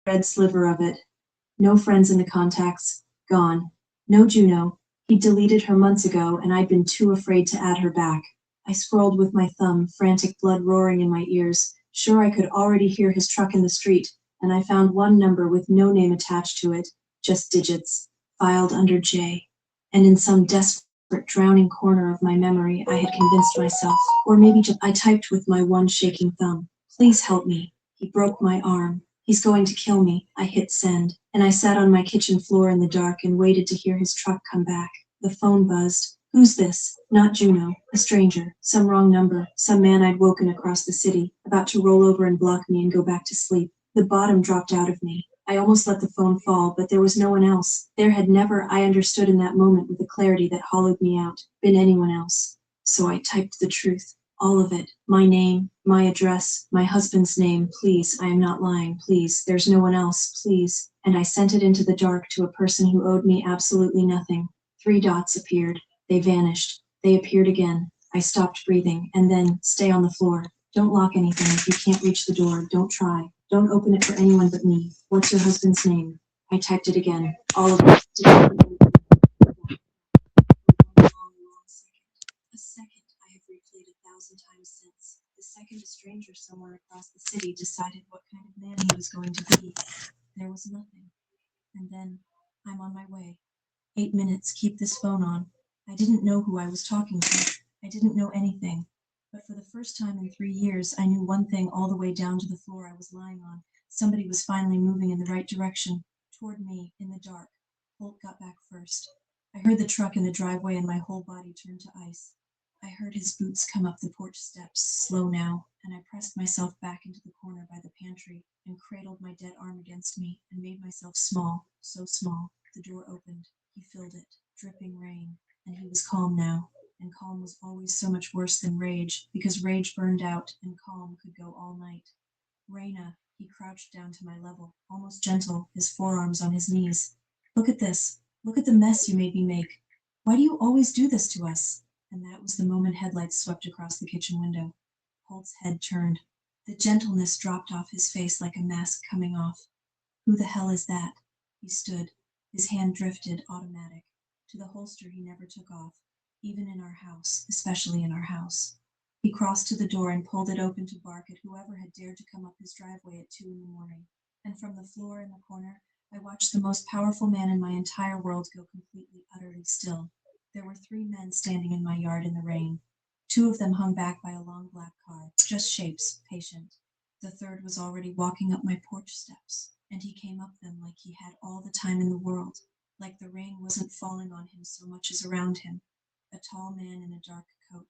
red sliver of it. No friends in the contacts. Gone. No Juno. He'd deleted her months ago, and I'd been too afraid to add her back. I scrolled with my thumb, frantic blood roaring in my ears. Sure, I could already hear his truck in the street, and I found one number with no name attached to it, just digits, filed under J. And in some desperate, drowning corner of my memory, I had convinced myself, or maybe just I typed with my one shaking thumb. Please help me. He broke my arm. He's going to kill me. I hit send, and I sat on my kitchen floor in the dark and waited to hear his truck come back. The phone buzzed. Who's this? Not Juno. A stranger. Some wrong number. Some man I'd woken across the city, about to roll over and block me and go back to sleep. The bottom dropped out of me. I almost let the phone fall, but there was no one else. There had never, I understood in that moment with a clarity that hollowed me out, been anyone else. So I typed the truth. All of it. My name, my address, my husband's name. Please, I am not lying. Please, there's no one else. Please. And I sent it into the dark to a person who owed me absolutely nothing. 3 dots appeared. They vanished. They appeared again. I stopped breathing, and then, stay on the floor. Don't lock anything if you can't reach the door. Don't try. Don't open it for anyone but me. What's your husband's name? I typed it again. All of it. A second I have replayed 1,000 times since. The second a stranger somewhere across the city decided what kind of man he was going to be. There was nothing. And then I'm on my way. 8 minutes, keep this phone on. I didn't know who I was talking to. I didn't know anything. But for the first time in 3 years, I knew one thing all the way down to the floor I was lying on. Somebody was finally moving in the right direction, toward me, in the dark. Holt got back first. I heard the truck in the driveway and my whole body turned to ice. I heard his boots come up the porch steps, slow now, and I pressed myself back into the corner by the pantry and cradled my dead arm against me and made myself small, so small. The door opened. He filled it, dripping rain, and he was calm now. And calm was always so much worse than rage, because rage burned out and calm could go all night. Raina, he crouched down to my level, almost gentle, his forearms on his knees. Look at this. Look at the mess you made me make. Why do you always do this to us? And that was the moment headlights swept across the kitchen window. Holt's head turned. The gentleness dropped off his face like a mask coming off. Who the hell is that? He stood. His hand drifted, automatic, to the holster he never took off, even in our house, especially in our house. He crossed to the door and pulled it open to bark at whoever had dared to come up his driveway at 2 in the morning. And from the floor in the corner, I watched the most powerful man in my entire world go completely, utterly still. There were 3 men standing in my yard in the rain. 2 of them hung back by a long black car, just shapes, patient. The third was already walking up my porch steps, and he came up them like he had all the time in the world, like the rain wasn't falling on him so much as around him. A tall man in a dark coat,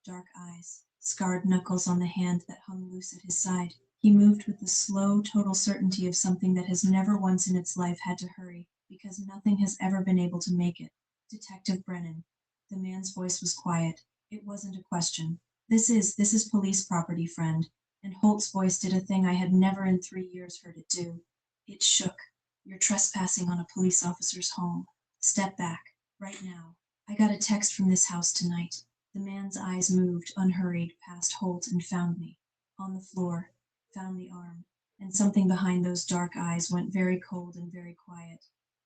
dark eyes, scarred knuckles on the hand that hung loose at his side. He moved with the slow, total certainty of something that has never once in its life had to hurry, because nothing has ever been able to make it. Detective Brennan. The man's voice was quiet. It wasn't a question. This is police property, friend. And Holt's voice did a thing I had never in 3 years heard it do. It shook. You're trespassing on a police officer's home. Step back. Right now. I got a text from this house tonight. The man's eyes moved, unhurried, past Holt and found me. On the floor. Found the arm. And something behind those dark eyes went very cold and very quiet,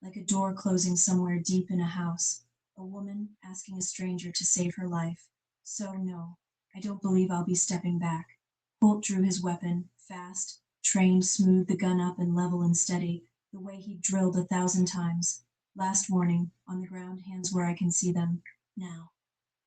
like a door closing somewhere deep in a house. A woman asking a stranger to save her life. So no, I don't believe I'll be stepping back. Holt drew his weapon, fast, trained, smoothed the gun up and level and steady, the way he'd drilled 1,000 times. Last warning, on the ground, hands where I can see them. Now.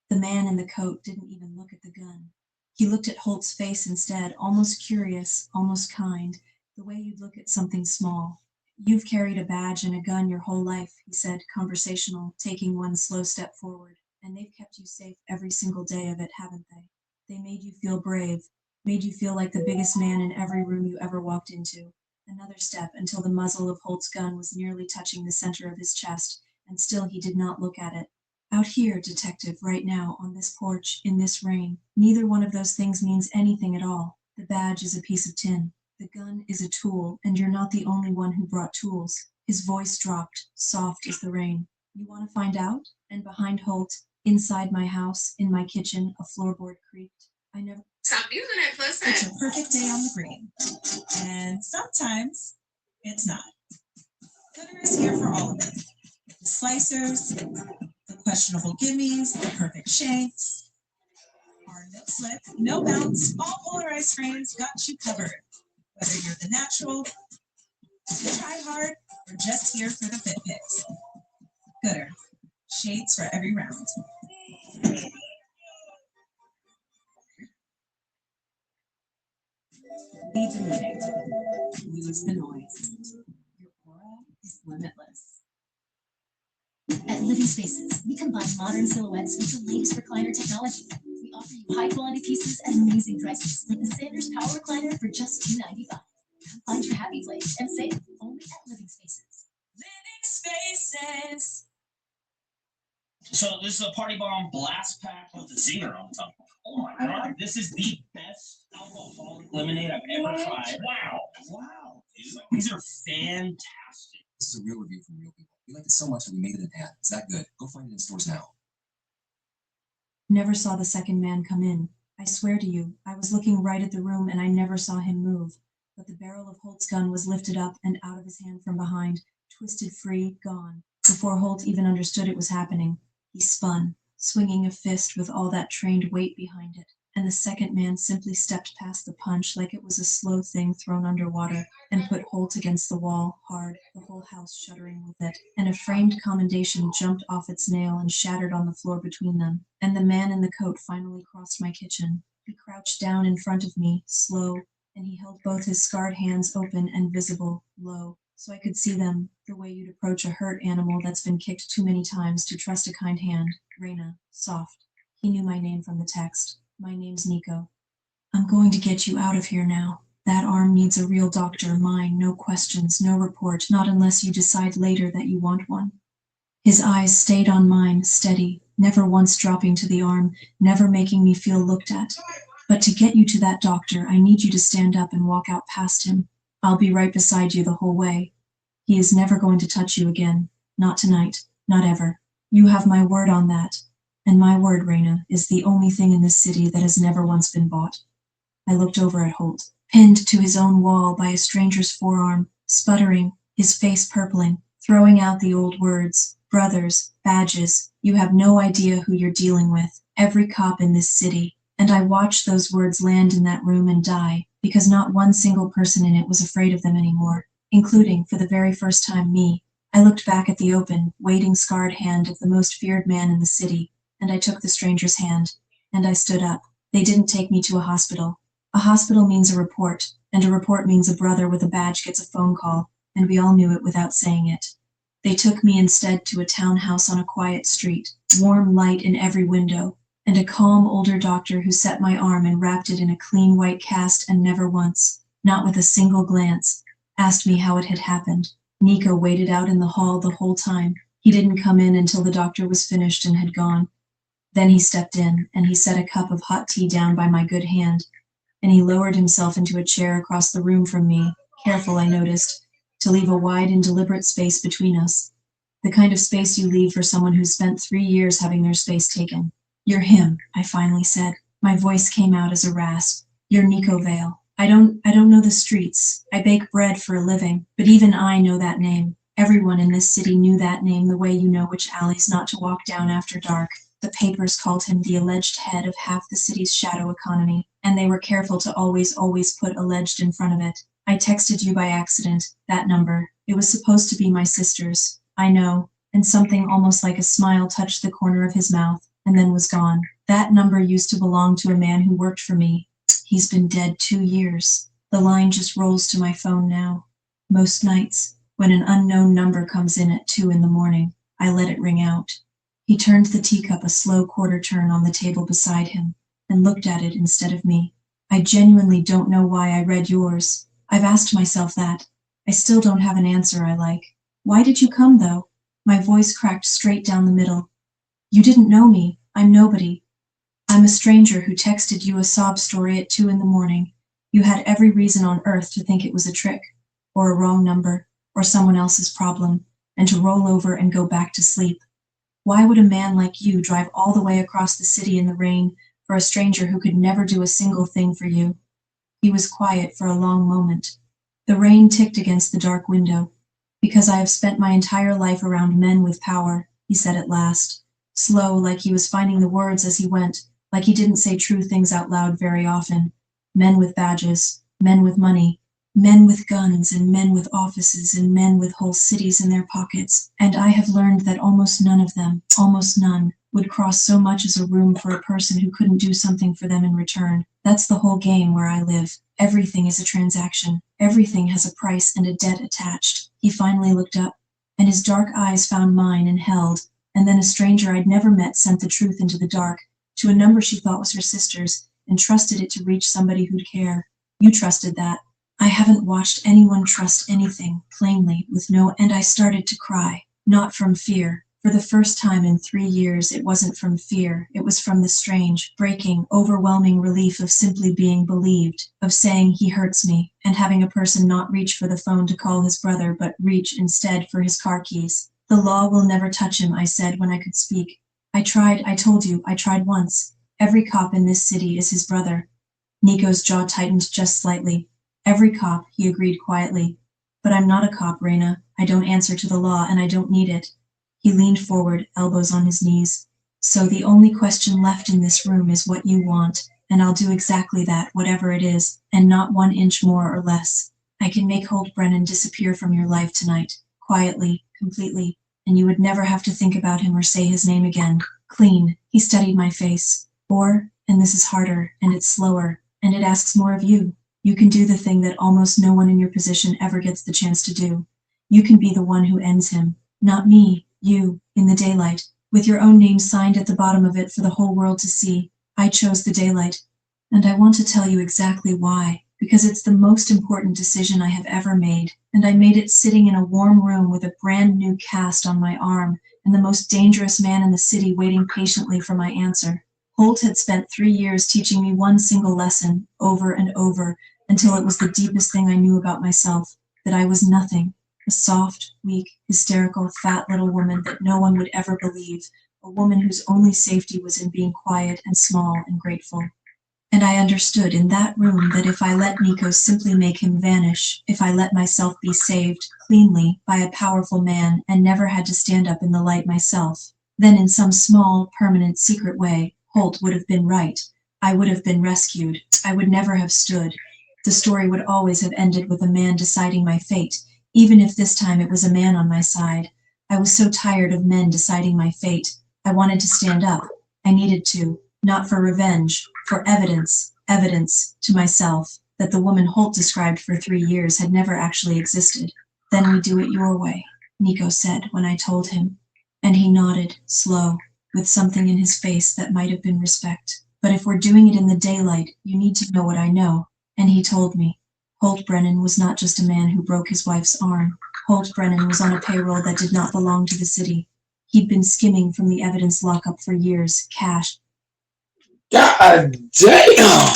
The man in the coat didn't even look at the gun. He looked at Holt's face instead, almost curious, almost kind, the way you'd look at something small. You've carried a badge and a gun your whole life, he said, conversational, taking one slow step forward. And they've kept you safe every single day of it, haven't they? They made you feel brave, made you feel like the biggest man in every room you ever walked into. Another step until the muzzle of Holt's gun was nearly touching the center of his chest, and still he did not look at it. Out here, detective, right now, on this porch, in this rain, neither one of those things means anything at all. The badge is a piece of tin. The gun is a tool, and you're not the only one who brought tools. His voice dropped, soft as the rain. You want to find out? And behind Holt, inside my house, in my kitchen, a floorboard creaked. I never. Stop using that plus sign. It's a perfect day on the green. And sometimes It's not. Gunner is here for all of it. The slicers, the questionable gimmies, the perfect shanks. Our no slip, no bounce, all polarized frames got you covered. Whether you're the natural, the try hard, or just here for the fit pics. Gooder. Shades for every round. Leave the meeting. Lose the noise. Your aura is limitless. At Living Spaces, we combine modern silhouettes with the latest recliner technology. We offer you high-quality pieces at amazing prices, like the Sanders Power Recliner for just $295. Find your happy place and save only at Living Spaces. Living Spaces. So this is a Party Bomb Blast Pack with the Zinger on top. Oh my god, this is the best alcoholic lemonade I've ever tried. Wow, dude. These are fantastic. This is a real review from real people. We liked it so much that we made it an ad. It's that good. Go find it in stores now. Never saw the second man come in. I swear to you, I was looking right at the room and I never saw him move. But the barrel of Holt's gun was lifted up and out of his hand from behind, twisted free, gone. Before Holt even understood it was happening, he spun, swinging a fist with all that trained weight behind it. And the second man simply stepped past the punch like it was a slow thing thrown underwater and put Holt against the wall, hard, the whole house shuddering with it. And a framed commendation jumped off its nail and shattered on the floor between them. And the man in the coat finally crossed my kitchen. He crouched down in front of me, slow, and he held both his scarred hands open and visible, low, so I could see them, the way you'd approach a hurt animal that's been kicked too many times to trust a kind hand. Raina, soft. He knew my name from the text. My name's Nico. I'm going to get you out of here now. That arm needs a real doctor, mine, no questions, no report, not unless you decide later that you want one. His eyes stayed on mine, steady, never once dropping to the arm, never making me feel looked at. But to get you to that doctor, I need you to stand up and walk out past him. I'll be right beside you the whole way. He is never going to touch you again. Not tonight. Not ever. You have my word on that. And my word, Raina, is the only thing in this city that has never once been bought. I looked over at Holt, pinned to his own wall by a stranger's forearm, sputtering, his face purpling, throwing out the old words, brothers, badges, you have no idea who you're dealing with, every cop in this city. And I watched those words land in that room and die, because not one single person in it was afraid of them anymore, including, for the very first time, me. I looked back at the open, waiting scarred hand of the most feared man in the city, and I took the stranger's hand, and I stood up. They didn't take me to a hospital. A hospital means a report, and a report means a brother with a badge gets a phone call, and we all knew it without saying it. They took me instead to a townhouse on a quiet street, warm light in every window, and a calm older doctor who set my arm and wrapped it in a clean white cast and never once, not with a single glance, asked me how it had happened. Nico waited out in the hall the whole time. He didn't come in until the doctor was finished and had gone. Then he stepped in, and he set a cup of hot tea down by my good hand, and he lowered himself into a chair across the room from me, careful, I noticed, to leave a wide and deliberate space between us, the kind of space you leave for someone who's spent 3 years having their space taken. You're him, I finally said. My voice came out as a rasp. You're Nico Vale. I don't know the streets. I bake bread for a living, but even I know that name. Everyone in this city knew that name the way you know which alleys not to walk down after dark. The papers called him the alleged head of half the city's shadow economy, and they were careful to always put alleged in front of it. I texted you by accident, that number. It was supposed to be my sister's. I know. And something almost like a smile touched the corner of his mouth, and then was gone. That number used to belong to a man who worked for me. He's been dead 2 years. The line just rolls to my phone now. Most nights, when an unknown number comes in at 2 in the morning, I let it ring out. He turned the teacup a slow quarter turn on the table beside him, and looked at it instead of me. I genuinely don't know why I read yours. I've asked myself that. I still don't have an answer I like. Why did you come, though? My voice cracked straight down the middle. You didn't know me. I'm nobody. I'm a stranger who texted you a sob story at 2 in the morning. You had every reason on earth to think it was a trick, or a wrong number, or someone else's problem, and to roll over and go back to sleep. Why would a man like you drive all the way across the city in the rain for a stranger who could never do a single thing for you? He was quiet for a long moment. The rain ticked against the dark window. Because I have spent my entire life around men with power, he said at last, slow, like he was finding the words as he went, like he didn't say true things out loud very often. Men with badges, men with money, men with guns and men with offices and men with whole cities in their pockets, and I have learned that almost none of them, almost none, would cross so much as a room for a person who couldn't do something for them in return. That's the whole game where I live. Everything is a transaction. Everything has a price and a debt attached. He finally looked up, and his dark eyes found mine and held, and then a stranger I'd never met sent the truth into the dark, to a number she thought was her sister's, and trusted it to reach somebody who'd care. You trusted that. I haven't watched anyone trust anything, plainly, with no, and I started to cry, not from fear. For the first time in 3 years, it wasn't from fear, it was from the strange, breaking, overwhelming relief of simply being believed, of saying he hurts me, and having a person not reach for the phone to call his brother, but reach instead for his car keys. The law will never touch him, I said when I could speak. I tried, I told you, I tried once. Every cop in this city is his brother. Nico's jaw tightened just slightly. Every cop, he agreed quietly. But I'm not a cop, Raina. I don't answer to the law, and I don't need it. He leaned forward, elbows on his knees. So the only question left in this room is what you want, and I'll do exactly that, whatever it is, and not 1 inch more or less. I can make Holt Brennan disappear from your life tonight, quietly, completely, and you would never have to think about him or say his name again. Clean. He studied my face. Or, and this is harder, and it's slower, and it asks more of you. You can do the thing that almost no one in your position ever gets the chance to do. You can be the one who ends him. Not me, you, in the daylight, with your own name signed at the bottom of it for the whole world to see. I chose the daylight. And I want to tell you exactly why, because it's the most important decision I have ever made, and I made it sitting in a warm room with a brand new cast on my arm, and the most dangerous man in the city waiting patiently for my answer. Holt had spent 3 years teaching me one single lesson, over and over, until it was the deepest thing I knew about myself, that I was nothing, a soft, weak, hysterical, fat little woman that no one would ever believe, a woman whose only safety was in being quiet and small and grateful. And I understood in that room that if I let Nico simply make him vanish, if I let myself be saved, cleanly, by a powerful man and never had to stand up in the light myself, then in some small, permanent, secret way, Holt would have been right. I would have been rescued. I would never have stood. The story would always have ended with a man deciding my fate, even if this time it was a man on my side. I was so tired of men deciding my fate. I wanted to stand up. I needed to, not for revenge, for evidence, evidence, to myself, that the woman Holt described for 3 years had never actually existed. Then we do it your way, Nico said when I told him. And he nodded, slow, with something in his face that might have been respect. But if we're doing it in the daylight, you need to know what I know. And he told me. Holt Brennan was not just a man who broke his wife's arm. Holt Brennan was on a payroll that did not belong to the city. He'd been skimming from the evidence lockup for years, cash. God damn!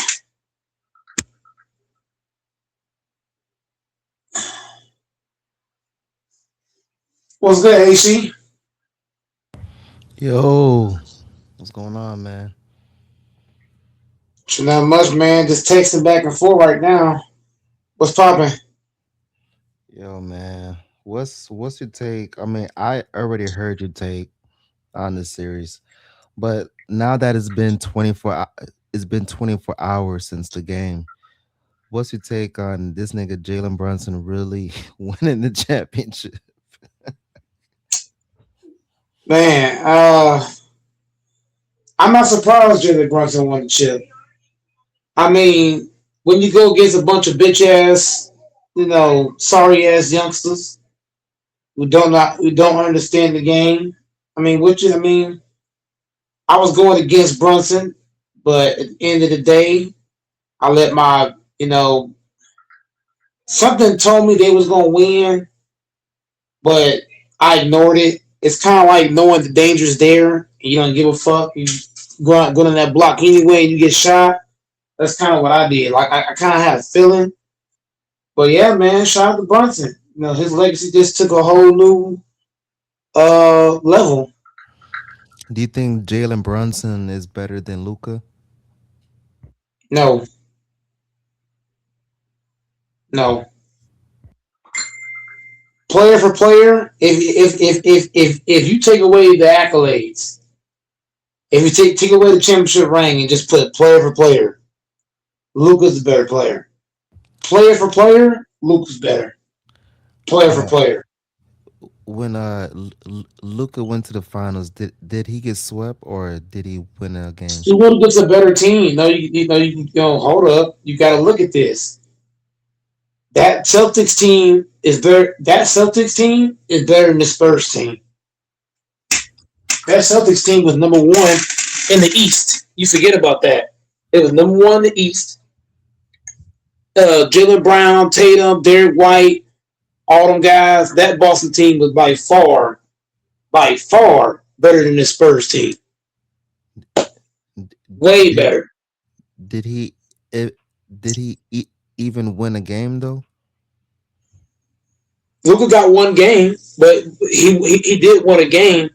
What's good, AC? Yo, what's going on, man? Shit, not much, man. Just texting back and forth right now. What's popping? Yo, man, what's your take? I mean, I already heard your take on this series, but now that it's been 24 hours since the game. What's your take on this nigga Jalen Brunson really winning the championship? Man, I'm not surprised Jalen Brunson won the chip. I mean, when you go against a bunch of bitch ass, sorry ass youngsters who don't understand the game. I was going against Brunson, but at the end of the day, I let my, something told me they was gonna win, but I ignored it. It's kind of like knowing the danger's there, and you don't give a fuck. You go on that block anyway, and you get shot. That's kind of what I did. Like I kind of had a feeling, but yeah, man, shout out to Brunson. His legacy just took a whole new level. Do you think Jalen Brunson is better than Luca? No, no, player for player, if you take away the accolades, if you take away the championship ring and just put player for player, Luka's the better player. Player for player, Luka's better. Player for Uh, player. when Luca went to the finals, did he get swept or did he win a game? He would gets a better team. No, hold up. You got to look at this. That Celtics team is better. That Celtics team is better than the Spurs team. That Celtics team was number one in the East. You forget about that. It was number one in the East. Jalen Brown, Tatum, Derek White, all them guys. That Boston team was by far better than the Spurs team. Way Did better. did he it, did he even win a game though? Luka got one game, but he did win a game.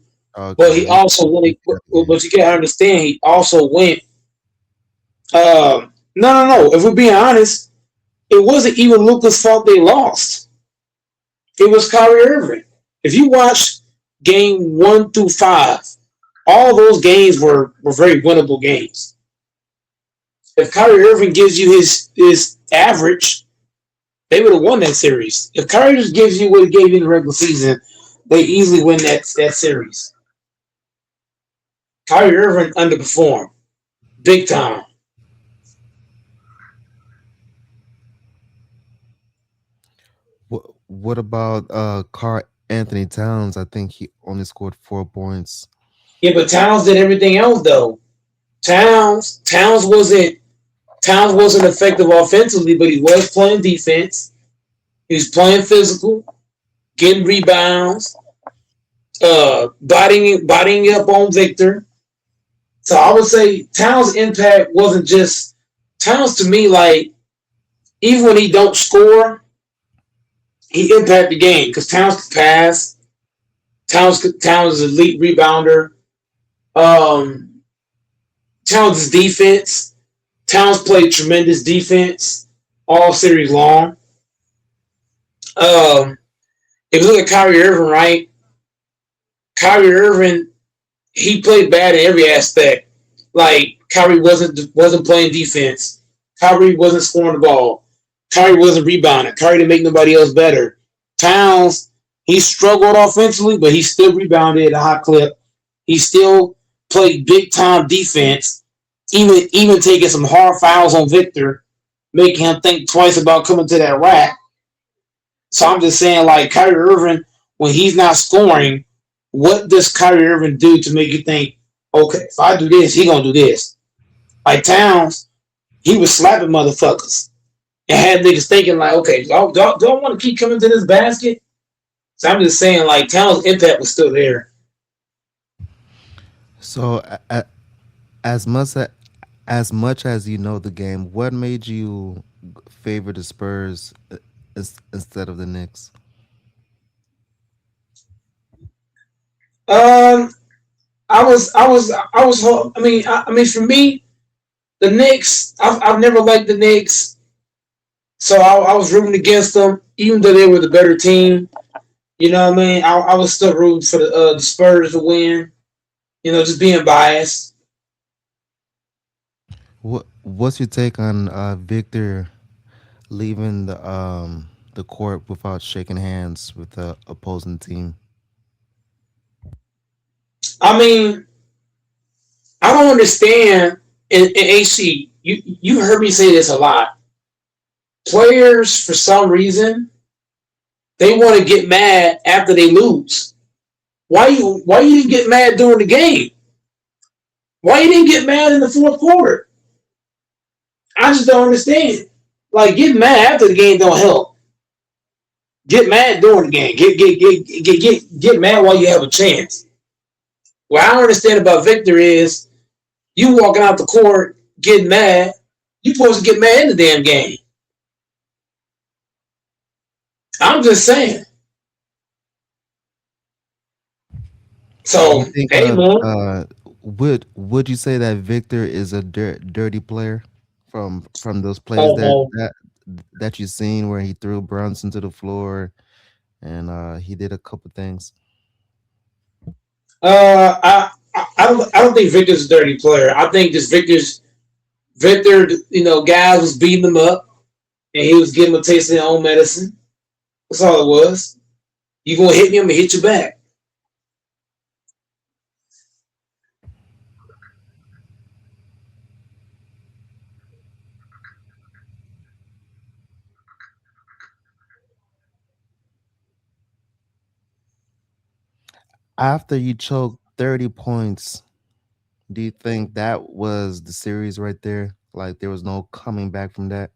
But Okay, he also won. got the game. But you gotta understand, he also went. No. If we're being honest, it wasn't even Luka's fault they lost. It was Kyrie Irving. If you watch game 1 through 5, all those games were very winnable games. If Kyrie Irving gives you his average, they would have won that series. If Kyrie just gives you what he gave you in the regular season, they easily win that series. Kyrie Irving underperformed big time. What about Carl Anthony Towns? I think he only scored 4 points. Yeah, but Towns did everything else though. Towns wasn't effective offensively, but he was playing defense. He was playing physical, getting rebounds, bodying up on Victor. So I would say Towns' impact wasn't just Towns to me. Like even when he don't score, he impact the game because Towns could pass. Towns is an elite rebounder. Um, Towns' defense. Towns played tremendous defense all series long. Um, if you look at Kyrie Irving, right? Kyrie Irving, he played bad in every aspect. Like Kyrie wasn't playing defense. Kyrie wasn't scoring the ball. Kyrie wasn't rebounding. Kyrie didn't make nobody else better. Towns, he struggled offensively, but he still rebounded at a high clip. He still played big time defense, even taking some hard fouls on Victor, making him think twice about coming to that rack. So I'm just saying, like Kyrie Irving, when he's not scoring, what does Kyrie Irving do to make you think, okay, if I do this, he gonna do this? Like Towns, he was slapping motherfuckers and had niggas thinking like, okay, do I want to keep coming to this basket? So I'm just saying, like Towns' impact was still there. So as much as you know the game, what made you favor the Spurs instead of the Knicks? Um, I mean, for me, the Knicks, I've never liked the Knicks, so I was rooting against them, even though they were the better team. You know what I mean? I was still rooting for the Spurs to win. You know, just being biased. What's your take on Victor leaving the court without shaking hands with the opposing team? I mean, I don't understand. In AC, you heard me say this a lot. Players, for some reason, they want to get mad after they lose. Why you didn't get mad during the game? Why you didn't get mad in the fourth quarter? I just don't understand. Like getting mad after the game don't help. Get mad during the game. Get mad while you have a chance. What I don't understand about Victor is you walking out the court getting mad. You supposed to get mad in the damn game. I'm just saying. You So, think hey, man. would you say that Victor is a dirty player from those plays Oh, no. that you've seen where he threw Brunson to the floor and he did a couple things. I don't think Victor's a dirty player. I think just Victor, guys was beating him up, and he was giving him a taste of their own medicine. That's all it was. You gonna hit me, I'm gonna hit you back. After you choked 30 points, do you think that was the series right there? Like there was no coming back from that?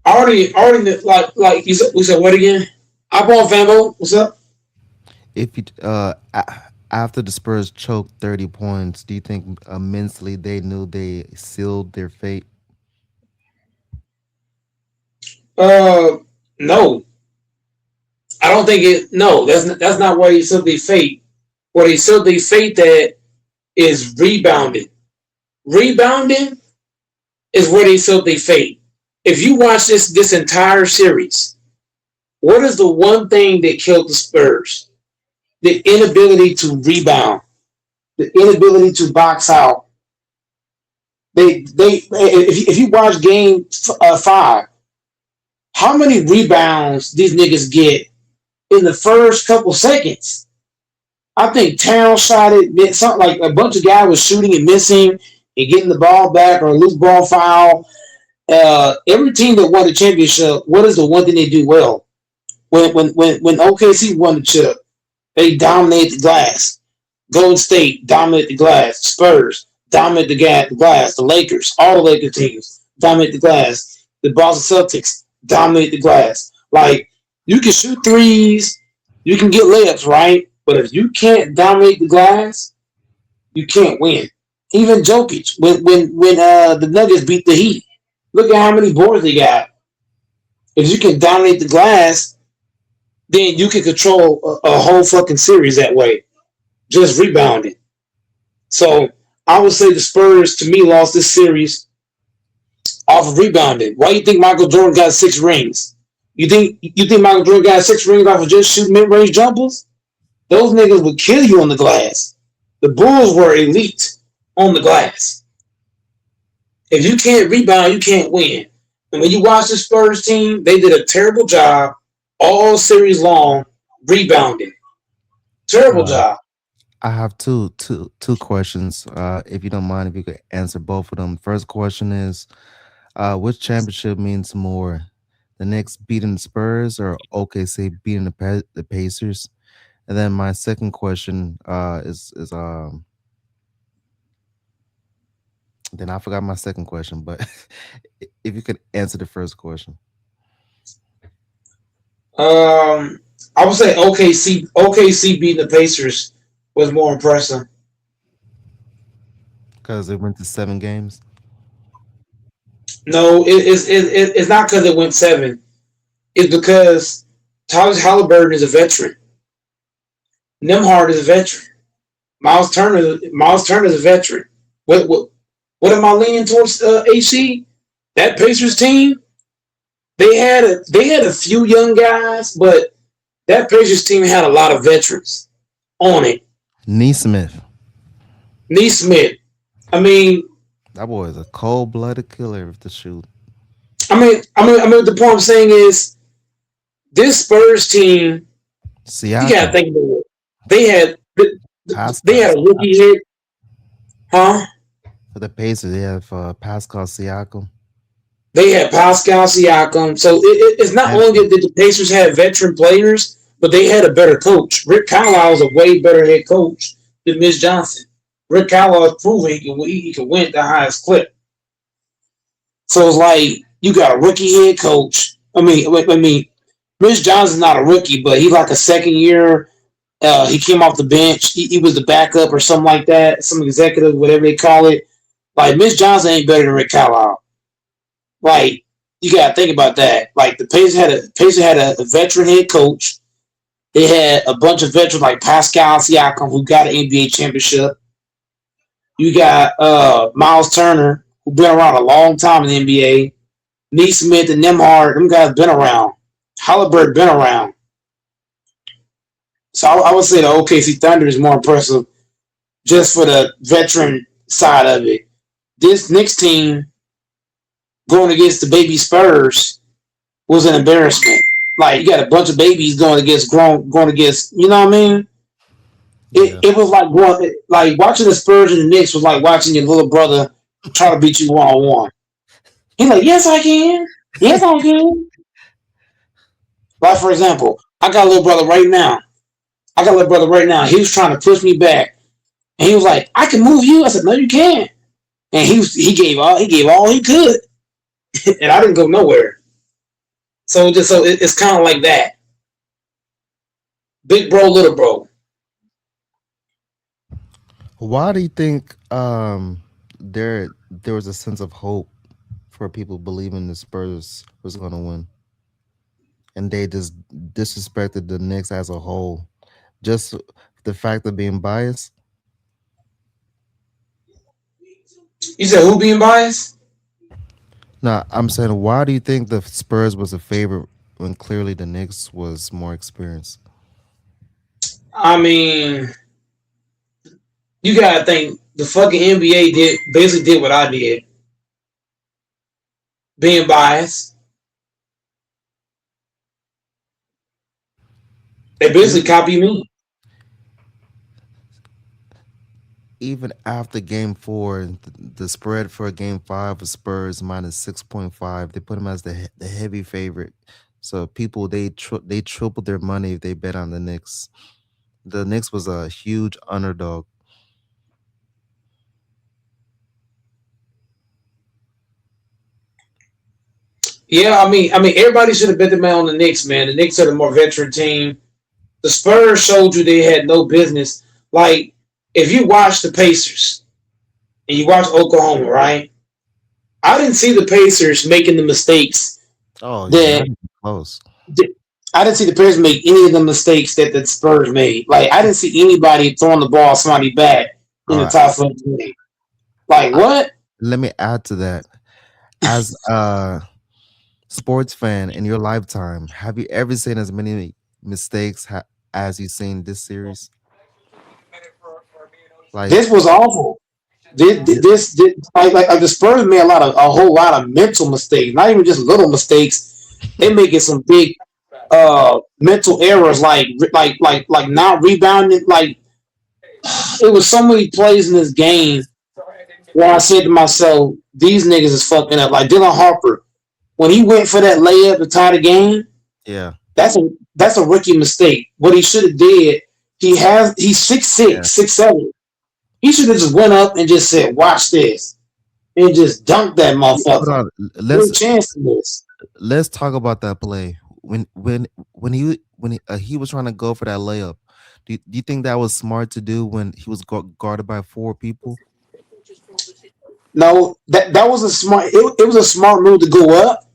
Already, like you said, we said what again? I'm on Fambo. What's up? If you after the Spurs choked 30 points, do you think mentally they knew they sealed their fate? Uh, no, I don't think it. No, that's not where he said they fate. Where he said they fate that is rebounding. Rebounding is where they said they fate. If you watch this entire series, what is the one thing that killed the Spurs? The inability to rebound, the inability to box out. They if you watch game 5, how many rebounds these niggas get in the first couple seconds? I think Town shot it, something like a bunch of guys was shooting and missing and getting the ball back or a loose ball foul. Every team that won the championship, what is the one thing they do well? When OKC won the chip, they dominate the glass. Golden State dominate the glass. Spurs dominate the glass. The Lakers, all the Lakers teams dominate the glass. The Boston Celtics dominate the glass. Like you can shoot threes, you can get layups, right? But if you can't dominate the glass, you can't win. Even Jokic, when the Nuggets beat the Heat, look at how many boards they got. If you can dominate the glass, then you can control a whole fucking series that way. Just rebounding. So I would say the Spurs to me lost this series off of rebounding. Why do you think Michael Jordan got 6 rings? You think Michael Jordan got 6 rings off of just shooting mid range jumpers? Those niggas would kill you on the glass. The Bulls were elite on the glass. If you can't rebound, you can't win. And when you watch the Spurs team, they did a terrible job all series long rebounding. Terrible Uh, job. I have two questions. If you don't mind, if you could answer both of them. First question is, which championship means more, the Knicks beating the Spurs or OKC beating the Pacers? And then my second question is then I forgot my second question, but if you could answer the first question, I would say OKC beating the Pacers was more impressive. because it went to 7 games. No, it's not because it went 7. It's because Tyrese Halliburton is a veteran. Nemhard is a veteran. Miles Turner is a veteran. What am I leaning towards? AC, that Pacers team, they had a few young guys, but that Pacers team had a lot of veterans on it. Neesmith, Neesmith. I mean, that boy is a cold-blooded killer with the shoot. The point I'm saying is this Spurs team. You gotta Siakam, think about it. They had they Pascal had a rookie Siakam. hit, huh? For the Pacers, they have Pascal Siakam They had Pascal Siakam. So it's not and only that the Pacers had veteran players, but they had a better coach. Rick Carlisle is a way better head coach than Mitch Johnson. Rick Carlisle has proven he can win at the highest clip. So it's like you got a rookie head coach. Mitch Johnson's not a rookie, but he's like a second year. He came off the bench. He was the backup or something like that. Some executive, whatever they call it. Like Mitch Johnson ain't better than Rick Carlisle. Like you gotta think about that. Like the Pacers had a veteran head coach. They had a bunch of veterans like Pascal Siakam who got an NBA championship. You got Miles Turner who been around a long time in the NBA. Neesmith and Nemhard, them guys been around. Halliburton been around. So I would say the OKC Thunder is more impressive just for the veteran side of it. This Knicks team going against the baby Spurs was an embarrassment. Like you got a bunch of babies going against you know what I mean? Yeah. It was like watching the Spurs and the Knicks was like watching your little brother try to beat you 1-on-1. He's like, yes I can. Yes I can. Like for example, I got a little brother right now. He was trying to push me back. And he was like, I can move you. I said, no, you can't. And he gave all he could. And I didn't go nowhere. So it's kind of like that. Big bro, little bro. Why do you think there was a sense of hope for people believing the Spurs was going to win, and they just disrespected the Knicks as a whole? Just the fact of being biased. You said who being biased? No, I'm saying, why do you think the Spurs was a favorite when clearly the Knicks was more experienced? I mean, you gotta think the fucking NBA basically did what I did. Being biased. They basically copy me. Even after Game 4, the spread for Game 5 was Spurs minus 6.5. They put them as the heavy favorite. So people they tripled their money if they bet on the Knicks. The Knicks was a huge underdog. Yeah, I mean, everybody should have bet the man on the Knicks, man. The Knicks are the more veteran team. The Spurs showed you they had no business. Like, if you watch the Pacers and you watch Oklahoma, right? I didn't see the Pacers making the mistakes Oh, that not even close. I didn't see the Pacers make any of the mistakes that the Spurs made. Like, I didn't see anybody throwing the ball somebody back in All the right, top 15. Like, what? let me add to that. As a sports fan in your lifetime, have you ever seen as many mistakes as you've seen this series? Like, This was awful. th- Like the Spurs made a whole lot of mental mistakes, not even just little mistakes. They making some big mental errors, like not rebounding. Like it was so many plays in this game where I said to myself, "These niggas is fucking up." Like Dylan Harper, when he went for that layup to tie the game, yeah, that's a rookie mistake. What he should have did, he's 6'6", yeah. 6'7". He should have just went up and just said, "Watch this," and just dunked that Hold motherfucker. on. No chance to this. Let's talk about that play when he was trying to go for that layup. Do you think that was smart to do when he was guarded by four people? No, that was a smart. It was a smart move to go up,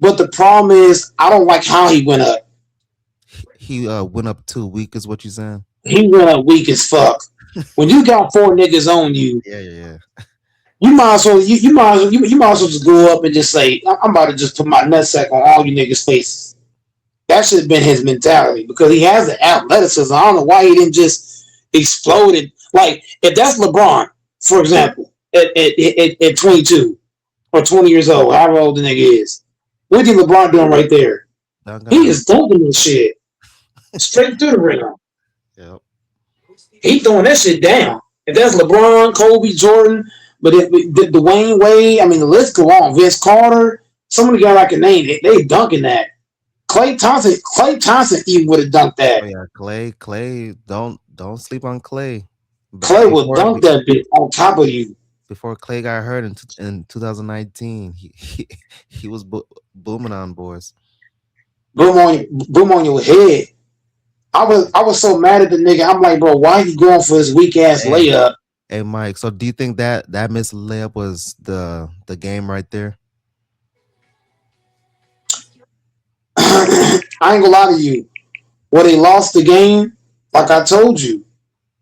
but the problem is I don't like how he went up. He went up too weak, is what you're saying? He went up weak as fuck. When you got four niggas on you, Yeah. you might as well you might as well just go up and just say, "I'm about to just put my nutsack on all you niggas' faces." That should have been his mentality because he has the athleticism. I don't know why he didn't just explode it. Like if that's LeBron, for example, at 22 or 20 years old, however old the nigga is, what do you think LeBron doing right there? He is dunking this shit straight through the rim. Yep. He throwing that shit down. If that's LeBron, Kobe, Jordan, but Dwayne Wade, I mean, the list go on. Vince Carter, some of the guys I can name, they dunking that. Klay Thompson even would have dunked that. Oh yeah, Clay. Don't sleep on Clay. Klay would dunk that bitch on top of you. Before Clay got hurt in 2019, he was booming on boys. Boom on your head. I was so mad at the nigga. I'm like, bro, why he going for his weak ass layup? Hey Mike, so do you think that missed layup was the game right there? I ain't gonna lie to you. When they lost the game, like I told you,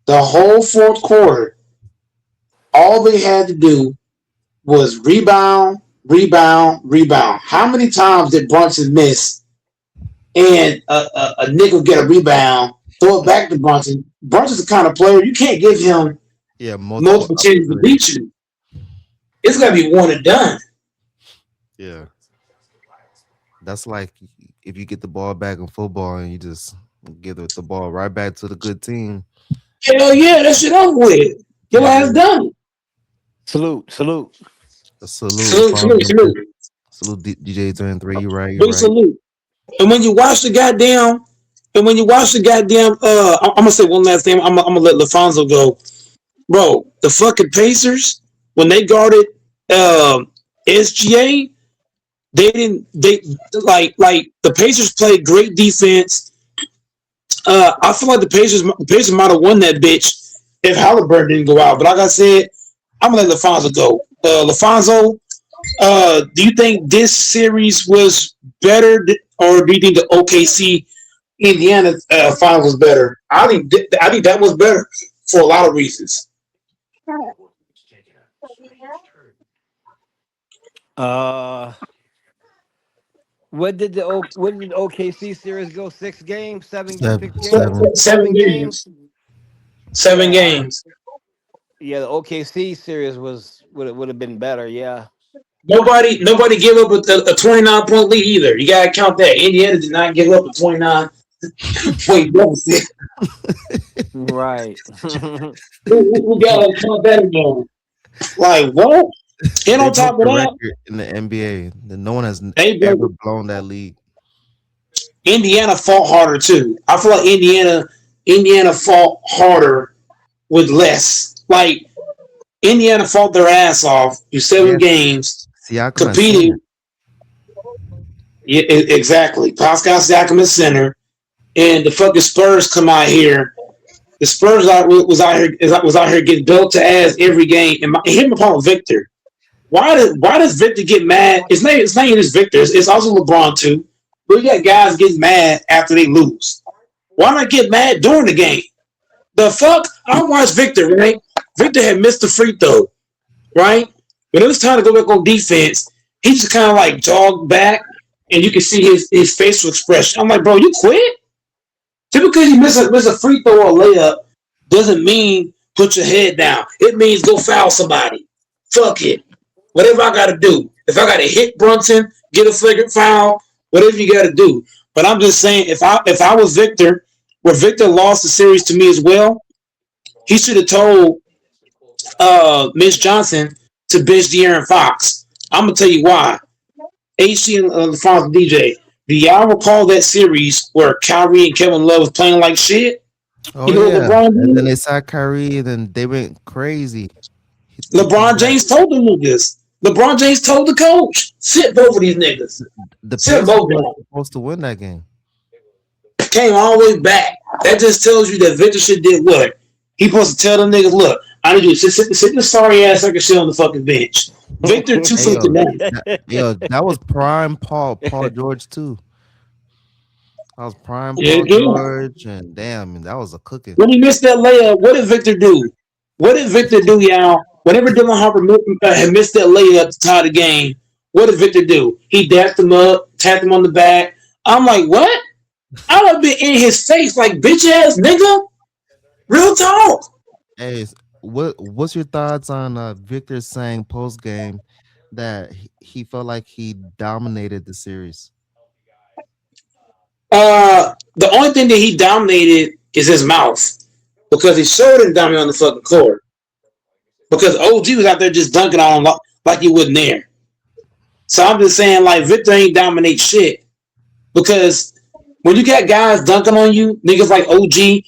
the whole fourth quarter, all they had to do was rebound, rebound, rebound. How many times did Brunson miss and a nigga get a rebound, throw it back to Brunson? Brunson's the kind of player you can't give him Yeah, multiple multiple chances to opportunities. beat you. It's gotta be one and done. Yeah, that's like if you get the ball back in football and you just give the ball right back to the good team. Hell yeah, that shit over with. Your Yeah, ass done. Salute, salute. a salute, Salute, salute, Alfonso. salute. Salute, DJ 23. You right, you Big right. salute. And when you watch the goddamn, I'm gonna say one last thing. I'm gonna let LaFonso go, bro. The fucking Pacers when they guarded SGA, they didn't. They like the Pacers played great defense. I feel like the Pacers might have won that bitch if Halliburton didn't go out. But like I said, I'm gonna let LaFonso go. LaFonso, do you think this series was better, or do you think the OKC Indiana finals was better? I think that was better for a lot of reasons. Uh, what did the OKC series go? 6 games, Seven, 6 games, seven. 7 games, 7 games. Yeah, the OKC series would have been better. Yeah, Nobody gave up a 29-point lead either. You gotta count that. Indiana did not give up a 29-point deficit. right. We gotta count that again. Like what? And They on broke top of the that, record in the NBA. No one has they ever blown that lead. Indiana fought harder too. I feel like Indiana fought harder with less. Like Indiana fought their ass off through 7 games, Siakam at competing. center. Yeah, exactly. Pascal Siakam is center, and the fucking Spurs come out here. The Spurs was out here getting built to ass every game. And him upon Victor. Why does Victor get mad? It's not even just Victor. It's also LeBron too. But you got guys getting mad after they lose. Why not get mad during the game? The fuck? I watched Victor, right? Victor had missed the free throw, right? When it was time to go back on defense, he just kind of like jogged back, and you can see his facial expression. I'm like, bro, you quit? Just because you miss a free throw or a layup doesn't mean put your head down. It means go foul somebody. Fuck it. Whatever I got to do. If I got to hit Brunson, get a flagrant foul, whatever you got to do. But I'm just saying, if I was Victor, where Victor lost the series to me as well, he should have told Mitch Johnson to bench De'Aaron Fox. I'm going to tell you why. HC and LaFonso DJ, do y'all recall that series where Kyrie and Kevin Love was playing like shit? Oh You know what yeah. LeBron And did? then they saw Kyrie, and then they went crazy. LeBron James told them this. LeBron James told the coach, sit both of these niggas. The Sit Pacers both of were them. supposed to win that game. Came all the way back. That just tells you that Victor shit did what? He supposed to tell them niggas, look, I need you to sit this sorry ass sucker shit on the fucking bench. Victor Hey 259. that was prime Paul George too. That was prime Yeah, Paul yeah. George, and damn, that was a cooking. When he missed that layup, what did Victor do? What did Victor do, y'all? Whenever Dylan Harper had missed that layup to tie the game, what did Victor do? He dapped him up, tapped him on the back. I'm like, what? I would have been in his face like, bitch ass nigga. Real talk. Hey, what's your thoughts on Victor saying post game that he felt like he dominated the series? The only thing that he dominated is his mouth because he sure didn't dominate on the fucking court. Because OG was out there just dunking on him like he wasn't there. So I'm just saying, like, Victor ain't dominate shit. Because when you got guys dunking on you, niggas like OG,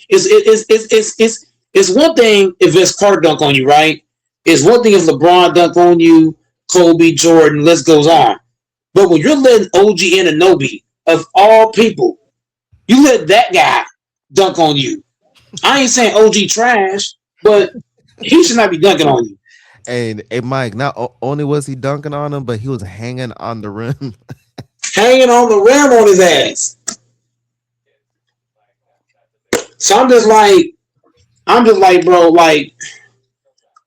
it's one thing if it's Carter dunk on you, right? It's one thing if LeBron dunk on you, Kobe, Jordan, list goes on. But when you're letting OG Anunoby, of all people, you let that guy dunk on you. I ain't saying OG trash, but he should not be dunking on you. Hey, Mike, not only was he dunking on him, but he was hanging on the rim. Hanging on the rim on his ass. So I'm just like, bro, like,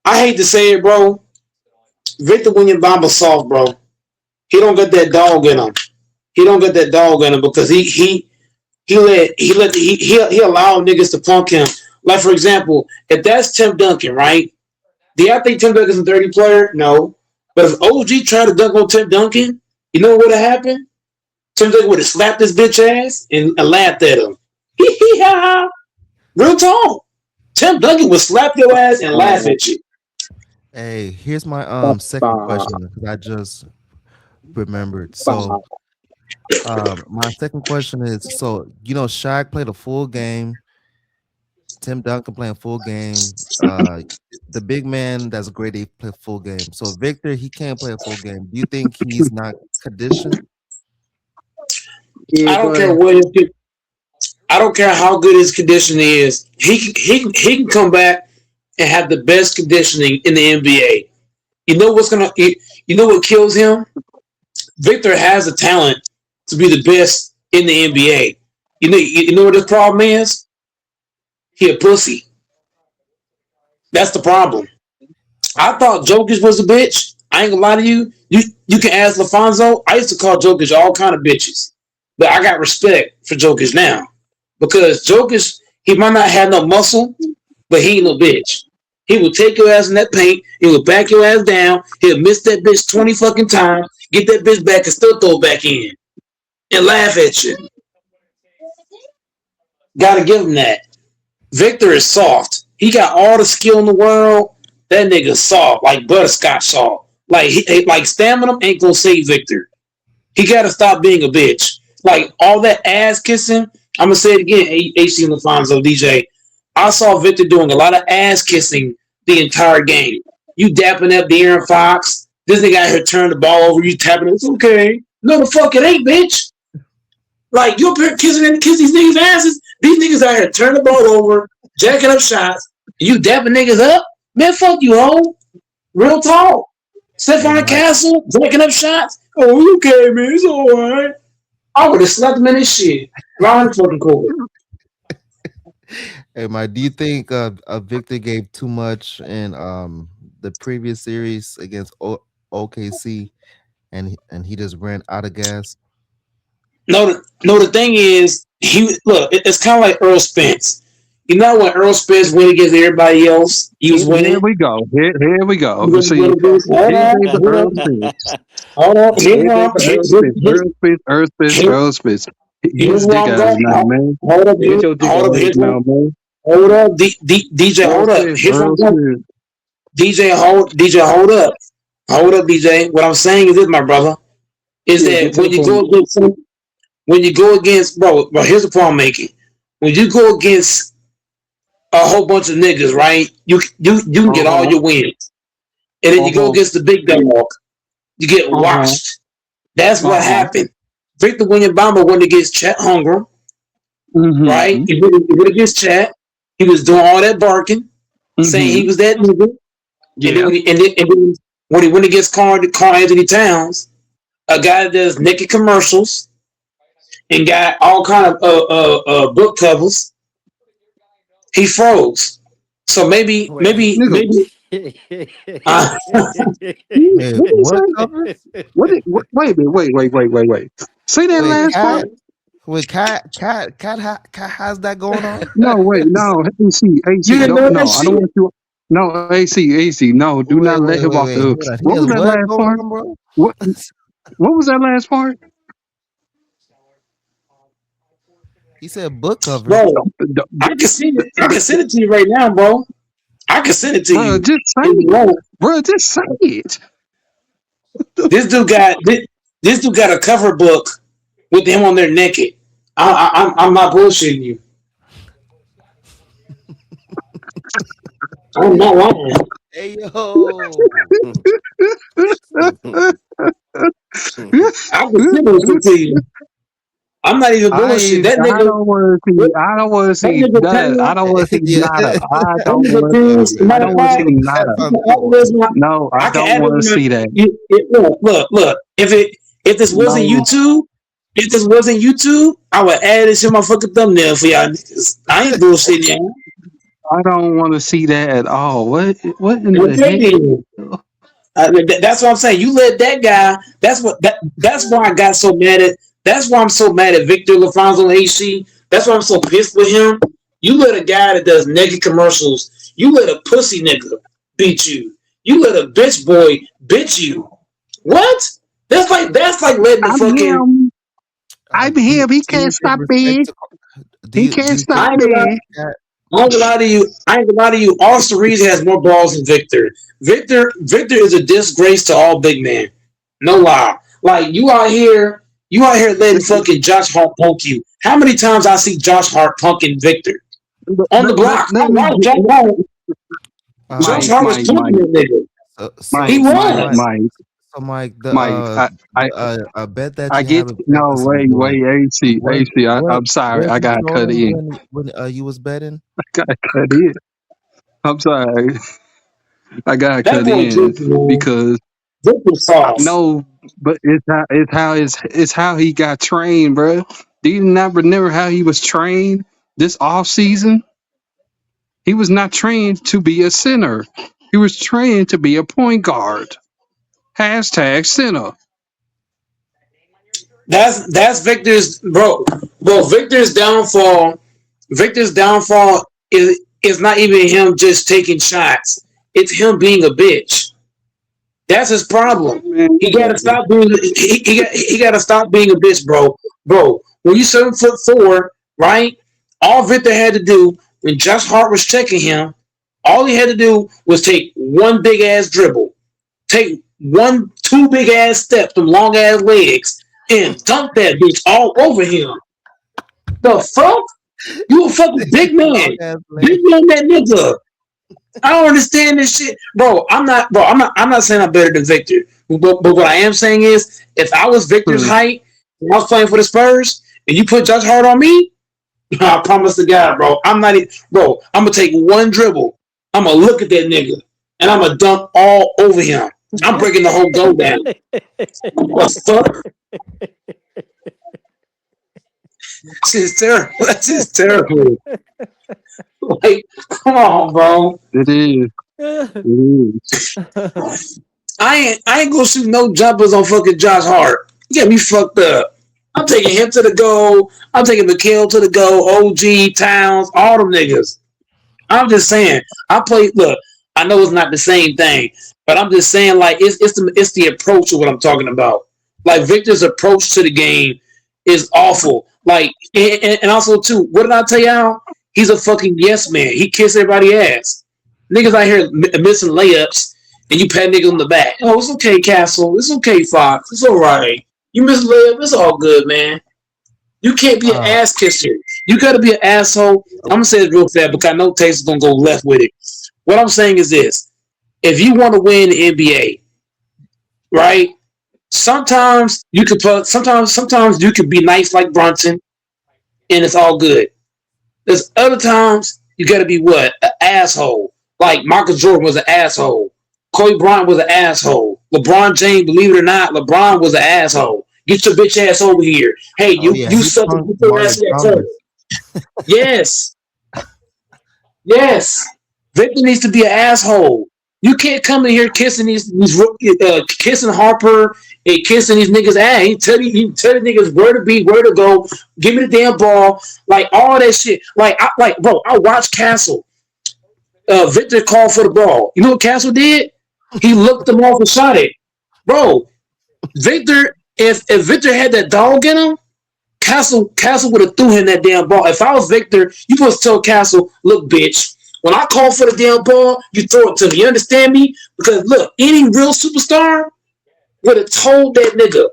I hate to say it, bro. Victor Wembanyama soft, bro. He don't get that dog in him. He don't get that dog in him because he allowed niggas to punk him. Like for example, if that's Tim Duncan, right? Do y'all think Tim Duncan's a dirty player? No. But if OG tried to dunk on Tim Duncan, you know what would have happened? Tim Duncan would have slapped his bitch ass and laughed at him. Real talk. Tim Duncan would slap your ass and laugh at you. Hey, here's my second question because I just remembered. So my second question is, so Shaq played a full game, Tim Duncan playing full game. The big man that's great, he played full game. So Victor, he can't play a full game. Do you think he's not conditioned? I don't care I don't care how good his conditioning is. He can come back and have the best conditioning in the NBA. You know what kills him? Victor has a talent to be the best in the NBA. You know what his problem is? He a pussy. That's the problem. I thought Jokic was a bitch. I ain't gonna lie to you. You can ask LaFonso. I used to call Jokic all kind of bitches. But I got respect for Jokic now. Because Jokic, he might not have no muscle, but he ain't no bitch. He will take your ass in that paint. He will back your ass down. He'll miss that bitch 20 fucking times, get that bitch back and still throw it back in. And laugh at you. Gotta give him that. Victor is soft. He got all the skill in the world. That nigga's soft, like butterscotch soft. Like stamina ain't gonna save Victor. He gotta stop being a bitch. Like all that ass kissing. I'm gonna say it again, AC and LaFonso, DJ. I saw Victor doing a lot of ass kissing the entire game. You dapping up De'Aaron Fox. This nigga out here turning the ball over. You tapping it. It's okay. No, the fuck it ain't, bitch. Like you up here kissing these niggas' asses. These niggas out here turning the ball over, jacking up shots. And you dapping niggas up. Man, fuck you, ho. Real talk. Stephon Castle jacking up shots. Oh, you okay, man? It's all right. I would have slapped him in his shit. Round fucking court. Hey, Mike, do you think Victor gave too much in the previous series against OKC, and he just ran out of gas? No, the thing is, it's kind of like Earl Spence. You know when Earl Spence went against everybody else, he was winning. Here we go. Here we go. Hold on. Earl Spence. Here's where I'm going. Hold up. DJ, hold up. Here's what I'm going. DJ, hold up. Hold up, DJ. What I'm saying is this, my brother, is that when you go against, bro, here's the problem I'm making. When you go against a whole bunch of niggas, right? You can get all your wins. And then you go against the big dog, you get washed. That's what happened. Victor Wembanyama went against Chet Holmgren, right? He went against Chet. He was doing all that barking, saying he was that nigga. Yeah. And then when he went against Carl Anthony Towns, a guy that does naked commercials and got all kind of book covers, he froze. So maybe. Hey, what wait. Say that last part. Wait, Cat, how's that going on? No, wait, no, AC, no, I don't want you. No, AC, no, do not let him off the hook. What was that last part? What was that last part? He said book cover. Bro, I can send it to you right now, bro. I can send it to you. Just say it. Bro, just say it. This dude got a cover book with him on there naked. I'm not bullshitting you. I'm not lying. Hey yo. I can send it to you. I'm not even bullshit. That nigga. I don't want to see that. I don't want to see nada. I don't want to see nada. No, I don't want to see that. Look. If this wasn't YouTube, I would add this in my fucking thumbnail for y'all niggas. I ain't bullshitting y'all. I don't want to see that at all. What in the heck? That's what I'm saying. You let that guy. That's why I got so mad at. That's why I'm so mad at Victor LaFonso and AC. That's why I'm so pissed with him. You let a guy that does naked commercials. You let a pussy nigga beat you. You let a bitch boy bitch you. What? That's like letting the fucking. I'm him. He can't stop me. He can't stop me. I ain't gonna lie to you. Austin Reeves has more balls than Victor. Victor is a disgrace to all big men. No lie. Like you out here letting fucking Josh Hart punk you. How many times I see Josh Hart punking Victor on the block? I watch Josh Hart. Josh Hart was punking that nigga. He was. So Mike, I bet that I you get haven't no practiced wait AC I'm sorry I got cut in. when you was betting. I got cut in. I'm sorry. I got That cut boy in because Victor sauce. no, but it's how he got trained, bro. Do you not remember how he was trained this off season? He was not trained to be a center. He was trained to be a point guard. Hashtag center. That's Victor's bro. Victor's downfall. Victor's downfall is not even him just taking shots. It's him being a bitch. That's his problem. He gotta stop being he gotta stop being a bitch, bro. Bro, when you 7'4", right? All Victor had to do when Josh Hart was checking him, all he had to do was take one big ass dribble, take two big ass steps, them long ass legs, and dunk that bitch all over him. The fuck? You a fucking big man. Big man that nigga. I don't understand this shit. Bro, I'm not saying I'm better than Victor. But what I am saying is if I was Victor's height and I was playing for the Spurs and you put Josh Hart on me, I promise to God, bro. I'm gonna take one dribble. I'm gonna look at that nigga and I'm gonna dunk all over him. I'm breaking the whole goal down. What the fuck? Shit's terrible. That's just terrible. Like, come on, bro. It is. I ain't gonna shoot no jumpers on fucking Josh Hart. You got me fucked up. I'm taking him to the goal. I'm taking Mikhail to the goal. OG, Towns, all them niggas. I'm just saying. Look, I know it's not the same thing, but I'm just saying, like, it's the approach of what I'm talking about. Like, Victor's approach to the game is awful. Like, and also too, what did I tell y'all? He's a fucking yes man. He kiss everybody's ass. Niggas out here missing layups, and you pat niggas on the back. Oh, it's okay, Castle. It's okay, Fox. It's all right. You miss a layup. It's all good, man. You can't be an ass kisser. You gotta be an asshole. I'm gonna say it real fast because I know Taste is gonna go left with it. What I'm saying is this: if you want to win the NBA, right? Sometimes you could sometimes you could be nice like Brunson, and it's all good. There's other times you got to be what? An asshole. Like Michael Jordan was an asshole. Kobe Bryant was an asshole. LeBron James, believe it or not, LeBron was an asshole. Get your bitch ass over here. Hey, you suck. Get your ass here. Yes. Yes. Victor needs to be an asshole. You can't come in here kissing kissing Harper and kissing these niggas' ass. He tell the niggas where to be, where to go. Give me the damn ball, like all that shit. Bro, I watched Castle. Victor called for the ball. You know what Castle did? He looked him off and shot it. Bro, Victor, if Victor had that dog in him, Castle would have threw him that damn ball. If I was Victor, you supposed to tell Castle, look, bitch. When I call for the damn ball, you throw it to me. You understand me? Because look, any real superstar would have told that nigga,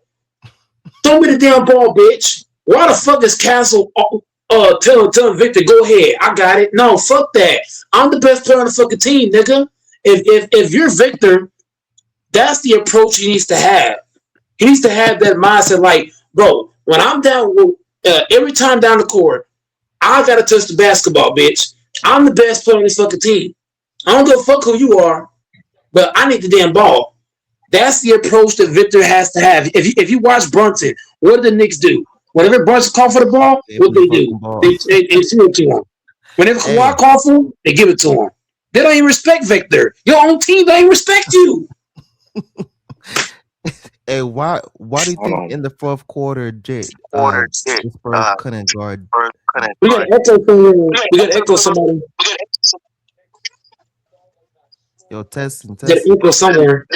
throw me the damn ball, bitch. Why the fuck is Castle telling Victor, go ahead, I got it? No, fuck that. I'm the best player on the fucking team, nigga. If you're Victor, that's the approach he needs to have. He needs to have that mindset, like, bro, when I'm down, every time down the court, I gotta touch the basketball, bitch. I'm the best player on this fucking team. I don't give a fuck who you are, but I need the damn ball. That's the approach that Victor has to have. If you watch Brunson, what do the Knicks do? Whenever Brunson call for the ball, what they do? They throw it to him. Whenever Kawhi call for him, they give it to him. They don't even respect Victor. Your own team don't even respect you. Hey, why do you Hold think on. in the fourth quarter, the Spurs couldn't guard? We got echo somewhere. We got echo somebody. Yo, testing, We got testing, echo somewhere.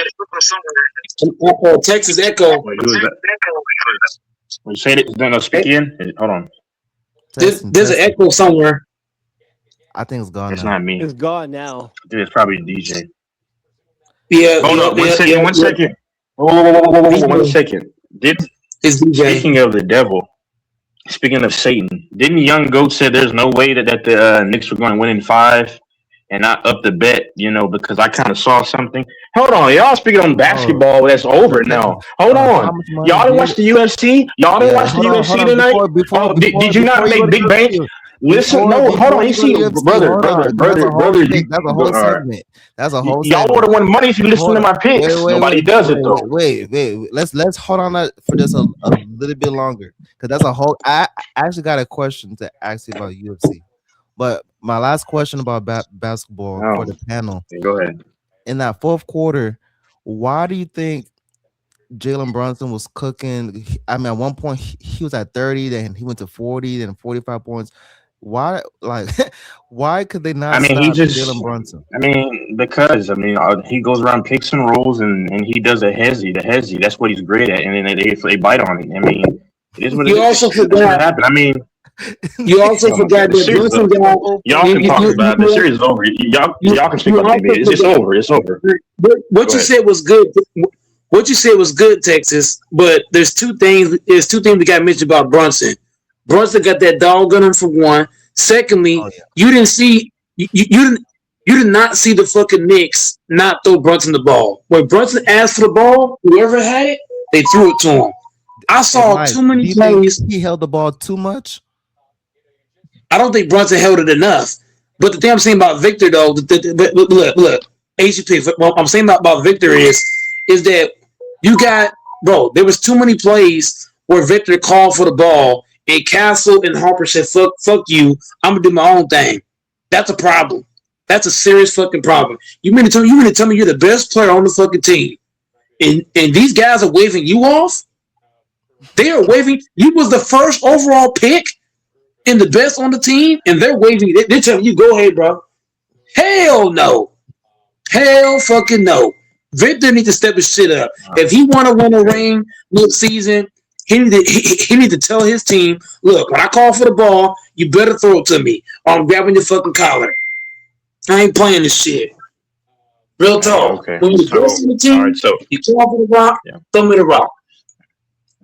Texas echo. Wait, who is that? Wait, say it. No, speak again. Hold on. testing, There's an testing. echo somewhere. I think it's gone It's now. not me. It's gone now. Dude, it's probably DJ. Yeah. Hold up. One second. One second. DJ. 1 second. It's DJ. Speaking of the devil, speaking of Satan, didn't Young Goat say there's no way that the Knicks were going to win in 5 and not up the bet, because I kind of saw something. Hold on, y'all speaking on basketball, that's over now. Hold on. How much money Y'all didn't did- watch the UFC? Y'all didn't Yeah, watch the hold on, UFC hold on. tonight? Did you not before make go to Big Bang? UFC, Listen, before- no, hold before on. You go to see, UFC, brother, hold brother, on. brother, That's a whole brother. thing. That's a whole segment. That's a whole Y'all segment. would have won money if you listened to my picks. Nobody does it though. Wait. Let's hold on that for just a little bit longer, because that's a whole. I actually got a question to ask you about UFC, but my last question about basketball Oh. for the panel. Go ahead. In that fourth quarter, why do you think Jalen Brunson was cooking? I mean, at one point he was at 30, then he went to 40, then 45 points. Why, why could they not He stop just. Jalen Brunson? Because he goes around picks and rolls and he does a hezzy. The hezzy, that's what he's great at, and then they bite on it. It is what it You is. also That's what forgot. happened. You also Oh, forgot the that series Brunson is got. y'all can talk about it. The series is over. Y'all can speak you about the also NBA. It's forgot- over. It's over. What Go you ahead. said was good. What you said was good, Texas. But there's two things. There's two things we got mentioned about Brunson. Brunson got that dog on him for one. Secondly, you didn't see you did not see the fucking Knicks not throw Brunson the ball. When Brunson asked for the ball, whoever had it, they threw it to him. I saw Mike, too many do you think plays. he held the ball too much? I don't think Brunson held it enough. But the thing I'm saying about Victor, though, look, HGP, what I'm saying about Victor is that you got, bro, there was too many plays where Victor called for the ball and Castle and Harper said, fuck you, I'm going to do my own thing. That's a problem. That's a serious fucking problem. You mean to tell me you're the best player on the fucking team, and these guys are waving you off? They are waving. You was the first overall pick and the best on the team, and they're waving. They're telling you, go ahead, bro. Hell no. Hell fucking no. Victor needs to step his shit up. If he want to win a ring next season, he need to tell his team, look, when I call for the ball, you better throw it to me, or I'm grabbing your fucking collar. I ain't playing this shit. Real talk. Okay. When you're the best on the team, all right. So you call for the rock, throw me the rock.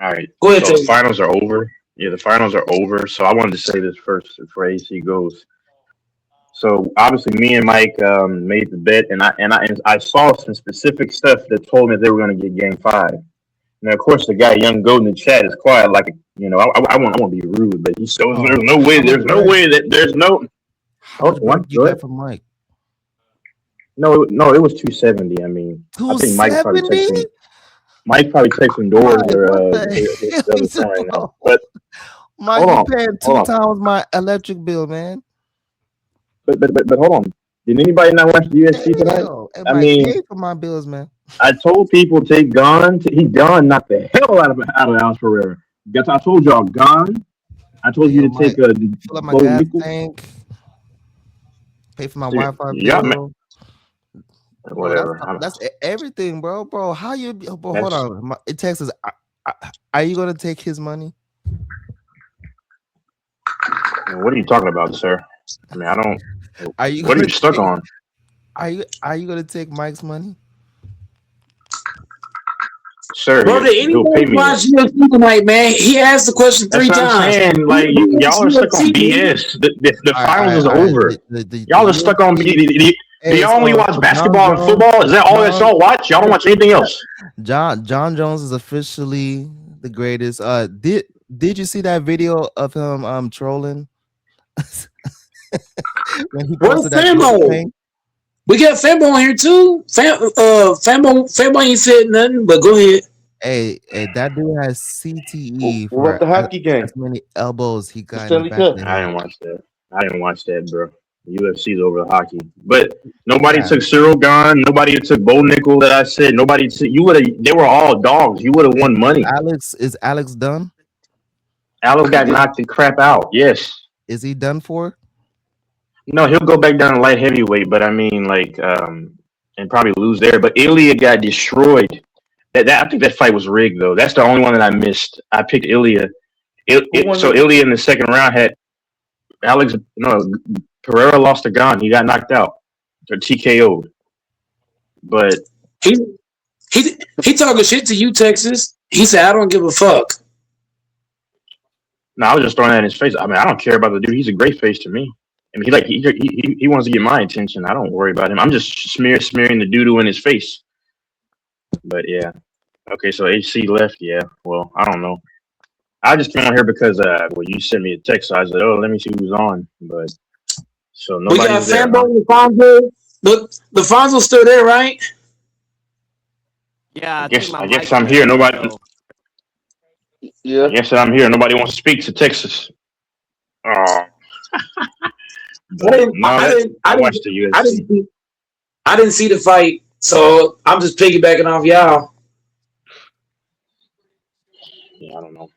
all right. Go ahead, So the Taylor. finals are over. Yeah, the finals are over. So I wanted to say this first before AC goes. So obviously, me and Mike made the bet, and I saw some specific stuff that told me they were going to get Game 5. Now, of course, the guy Young Goat in the chat is quiet, like I won't be rude, but he shows there's no way that there's no. How much break you got from Mike? No, it was 270. I mean, I think Mike probably 270? texting doors or the other phone right now. But Mike, hold you paying hold 2 times my electric bill, man. But hold on. Did anybody not watch the UFC tonight? Hell, and I Mike mean, paid for my bills, man. I told people take Gon. He Gon knocked the hell out of Alex Pereira. Guess I told y'all Gon. I told you to take fill up my gas tank, pay for my Wi-Fi bill. Whatever. Bro, that's everything, bro. Bro, how you? Bro, hold on. It Texas. Are you gonna take his money? What are you talking about, sir? I mean, I don't. What are you stuck on? Are you gonna take Mike's money? Sure. Bro, did anybody watch UFC tonight, man? He asked the question 3 times. That's what I'm saying. Like, y'all are stuck on BS. The finals is over. Y'all are stuck on BS. Do y'all only watch basketball and football? Is that all that y'all watch? Y'all don't watch anything else? John Jones is officially the greatest. Did you see that video of him trolling? When he posted that Fambo? We got Fambo on here too. Fambo ain't said nothing, but go ahead. Hey, that dude has CTE What about the hockey game? as many elbows he got. Stanley Cup. I didn't watch that, bro. The UFC is over the hockey. But nobody Yeah. took Cyril Gahn. Nobody took Bo Nickel that I said. Nobody took, you would have, they were all dogs. You would have won money. Is Alex done? Alex got knocked the crap out. Yes. Is he done for? No, he'll go back down to light heavyweight, but I mean, like, and probably lose there. But Ilya got destroyed. That I think that fight was rigged, though. That's the only one that I missed. I picked Ilya. So Ilya in the second round had Alex. No, Pereira lost to Gahn. He got knocked out or TKO'd. But he talking shit to you, Texas. He said, "I don't give a fuck." no, I was just throwing that in his face. I mean, I don't care about the dude. He's a great face to me. I mean, he wants to get my attention. I don't worry about him. I'm just smearing the doo-doo in his face. But yeah. Okay, so HC left. Yeah. Well, I don't know. I just came on here because you sent me a text. So I said, "Oh, let me see who's on." But so We got nobody's there. Fambo and Fonzo. The Fonzo's still there, right? Yeah, I guess I'm here. Nobody. Yeah. I guess I'm here. Nobody wants to speak to Texas. Oh. I watched the UFC. I didn't see the fight, so I'm just piggybacking off y'all. Yeah, I don't know.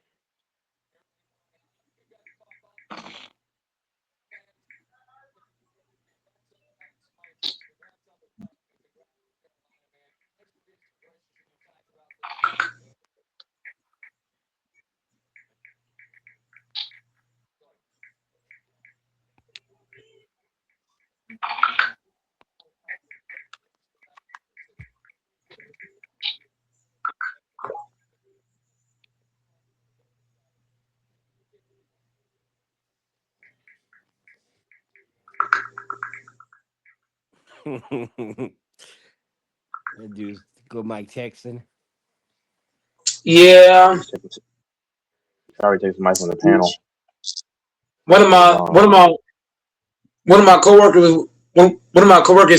That dude's good Mike Texan. Yeah. Sorry, takes the mic on the panel. One of my coworkers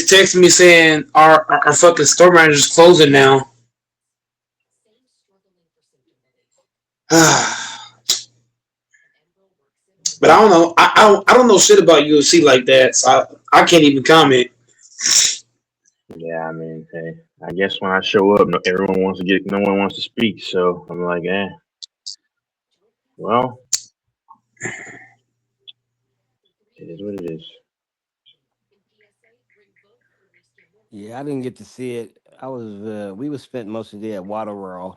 texted me saying our fucking store manager's closing now. But I don't know. I don't know shit about UFC like that, so I can't even comment. Yeah, I mean, hey, I guess when I show up, no one wants to speak. So I'm like, well, it is what it is. Yeah, I didn't get to see it. We was spent most of the day at Waterworld.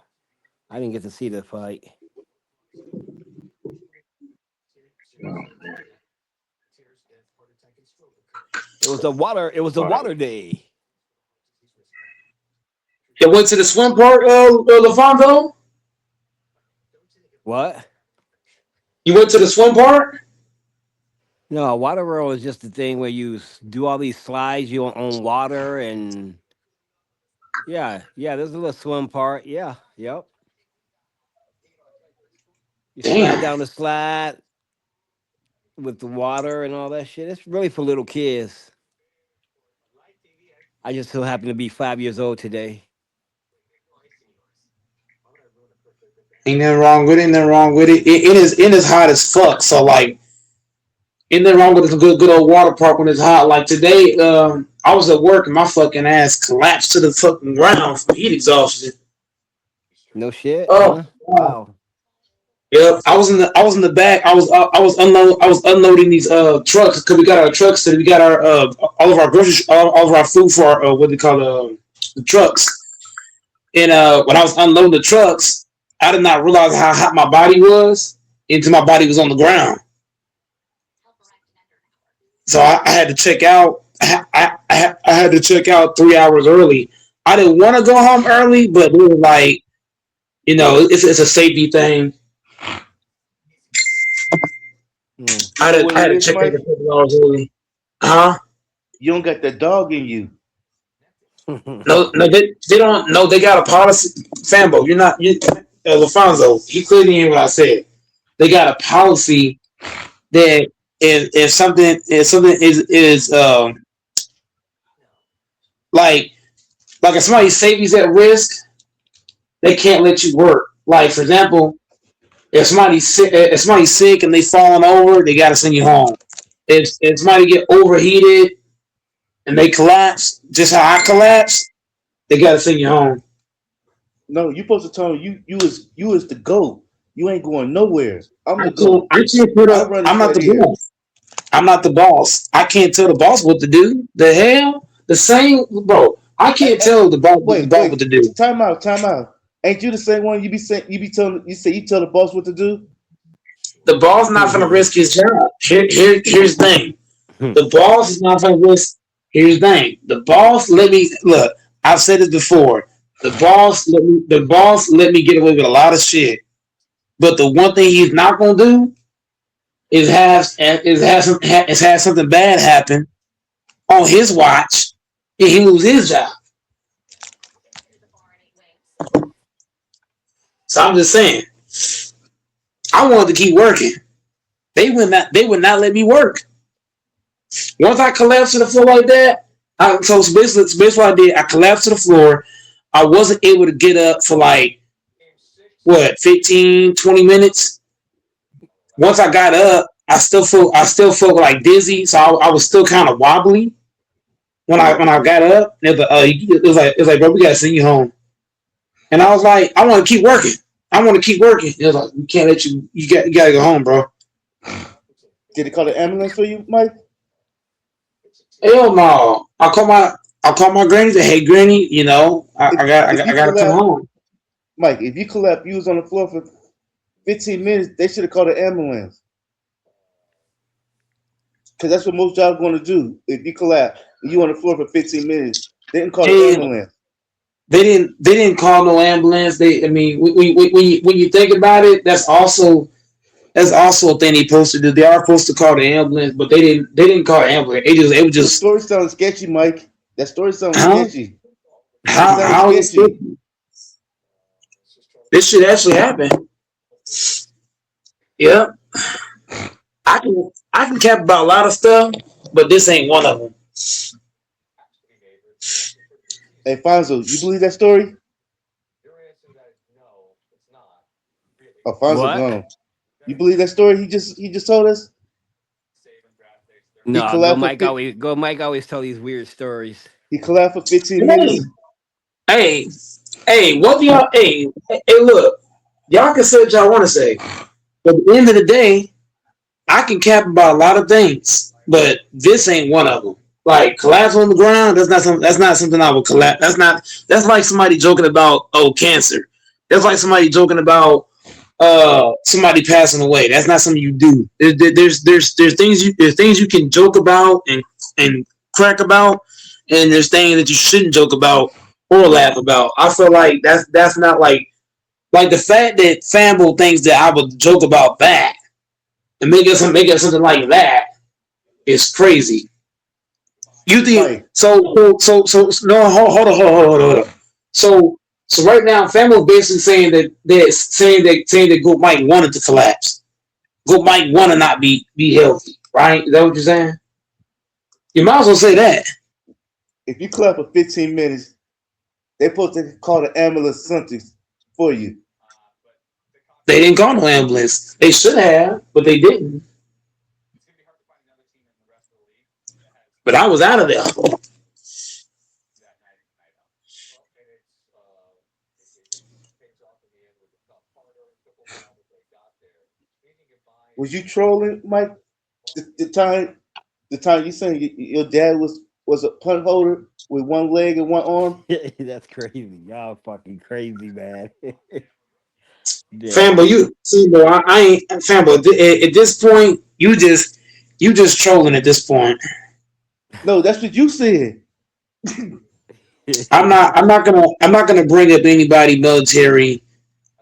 I didn't get to see the fight. It was a water day. It went to the swim park, LaFonso? What? You went to the swim park? No, Waterworld is just the thing where you do all these slides. You on water and yeah. There's a little swim part. Yeah, yep. You slide down the slide with the water and all that shit. It's really for little kids. I just so happen to be 5 years old today. Ain't nothing wrong with it. It is hot as fuck. So like, ain't nothing wrong with a good old water park when it's hot. Like today, I was at work and my fucking ass collapsed to the fucking ground from heat exhaustion. No shit. Oh, huh? Wow. Yep, I was in the back. I was unloading these trucks because we got our trucks today. We got our all of our groceries, all of our food for our what they call the trucks. And when I was unloading the trucks, I did not realize how hot my body was until my body was on the ground. So I had to check out. I had to check out 3 hours early. I didn't want to go home early, but we were like, it's a safety thing. I had to check out 3 hours early. Huh? You don't got that dog in you. No, they don't. No, they got a policy. Fambo, LaFonso, he clearly didn't hear what I said. They got a policy that if something is like if somebody's safety's at risk, they can't let you work. Like for example, if somebody's sick and they falling over, they gotta send you home. if somebody get overheated and they collapse, just how I collapse, they gotta send you home. No, you supposed to tell him you is the GOAT. You ain't going nowhere. I'm the I GOAT. can't put I up. run I'm this not right the here. boss. I'm not the boss. I can't tell the boss what to do. The hell, the same, bro. I can't tell the boss Wait, what to do. time out, time out. Ain't you the same one you be saying you be telling you tell the boss what to do? The boss not gonna risk his job. Here's the thing. The boss is not gonna risk. Here's the thing. The boss let me look. I've said it before. The boss let me get away with a lot of shit. But the one thing he's not gonna do is have something bad happen on his watch and he lose his job. So I'm just saying, I wanted to keep working. They would not let me work. Once I collapsed to the floor like that, so basically what I did, I collapsed to the floor. I wasn't able to get up for like, 15, 20 minutes. Once I got up, I still felt like dizzy, so I was still kind of wobbly when I got up. It was like, bro, we gotta send you home. And I was like, I want to keep working. It was like, we can't let you. You gotta go home, bro. Did they call the ambulance for you, Mike? Hell no. I call my granny. Say, hey, granny, I gotta come home. Mike, if you collapsed, you was on the floor for 15 minutes. They should have called the ambulance. Because that's what most jobs going to do. If you collapse, you on the floor for 15 minutes, they didn't call the ambulance. They didn't call no ambulance. When you think about it, that's also a thing they supposed to do. They are supposed to call the ambulance, but they didn't call the ambulance. It was just. The story sounds sketchy, Mike. That story sounds sketchy. How is it sketchy? This shit actually happened. Yep. I can cap about a lot of stuff, but this ain't one of them. Hey, Fonzo, you believe that story? Fonzo gone. You believe that story he just told us? No, go Mike always tell these weird stories. He collapsed for 15 minutes. Hey, what do y'all? Hey, look, y'all can say what y'all want to say, but at the end of the day, I can cap about a lot of things, but this ain't one of them. Like collapse on the ground, that's not something I would collapse. That's like somebody joking about cancer. That's like somebody joking about somebody passing away. That's not something you do. There's things you can joke about and crack about, and there's things that you shouldn't joke about or laugh about. I feel like that's not like the fact that Famble thinks that I would joke about that and make it something like that is crazy. You think so? No, hold on. So right now, Famble basically saying that Goat Mike wanted to collapse. Goat Mike want to not be healthy, right? Is that what you're saying? You might as well say that. If you collapse for 15 minutes, they're supposed to call the ambulance something for you. They didn't call no ambulance. They should have, but they didn't. But I was out of there. Was you trolling, Mike? The time you saying your dad was a punt holder with one leg and one arm? That's crazy. Y'all fucking crazy, man. Fambo, I ain't Fambo. At this point, you just trolling at this point. No, that's what you said. I'm not gonna bring up anybody military.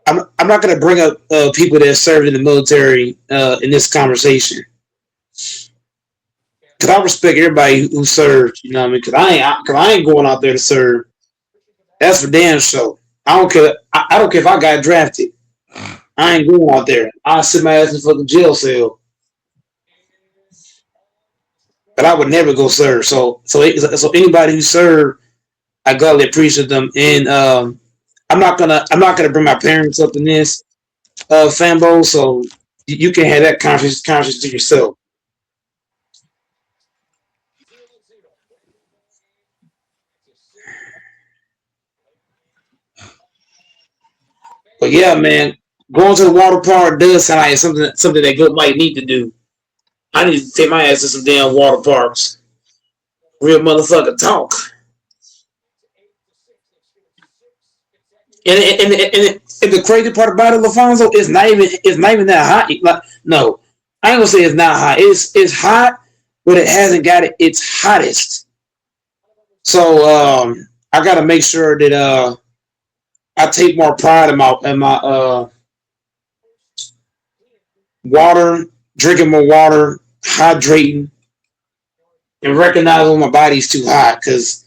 I'm not gonna bring up people that served in the military in this conversation. Cause I respect everybody who served. You know what I mean? Cause I ain't going out there to serve. That's for damn sure. I don't care. I don't care if I got drafted. I ain't going out there. I'll sit my ass in fucking jail cell. But I would never go serve. So anybody who served, I gladly appreciate them. And I'm not gonna bring my parents up in this, Fambo. So you can have that conscience to yourself. But yeah, man, going to the water park does sound like something that good might need to do. I need to take my ass to some damn water parks. Real motherfucker talk. And the crazy part about it, LaFonso, it's not even that hot. Like, no, I ain't gonna say it's not hot. It's hot, but it hasn't got its hottest. So I gotta make sure that I take more pride in my water, drinking more water, hydrating, and recognize when my body's too hot. Cause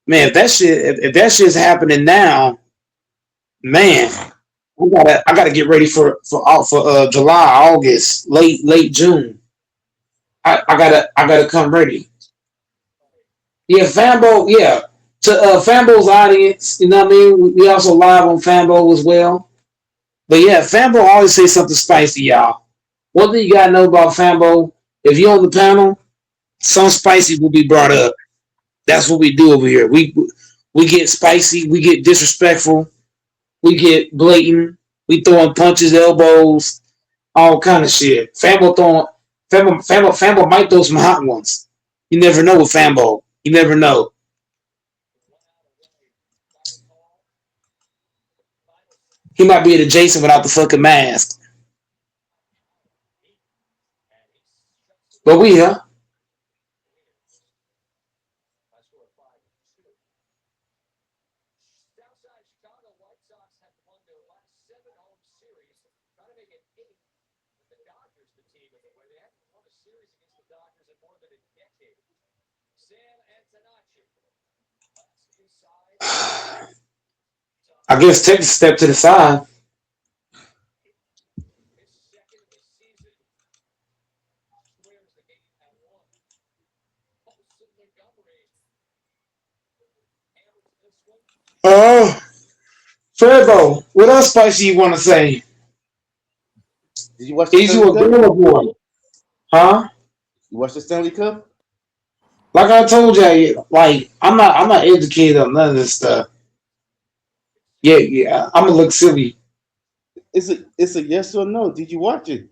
man, if that shit's happening now, man, I gotta get ready for July, August, late June. I gotta come ready. Yeah, Fambo. Yeah, to Fambo's audience, you know what I mean. We also live on Fambo as well. But yeah, Fambo always say something spicy, y'all. One thing you gotta know about Fambo, if you're on the panel, some spicy will be brought up. That's what we do over here. We get spicy, we get disrespectful, we get blatant, we throwing punches, elbows, all kind of shit. Fambo might throw some hot ones. You never know with Fambo. You never know. He might be at a Jason without the fucking mask. But we here. I guess take a step to the side. Oh, Ferbo, what else spicy you want to say? Did you watch the Is you Stanley a Cup? girl or boy? Huh? You watch the Stanley Cup? Like I told you, like I'm not educated on none of this stuff. Yeah, yeah, I'm gonna look silly. It's a yes or no. Did you watch it?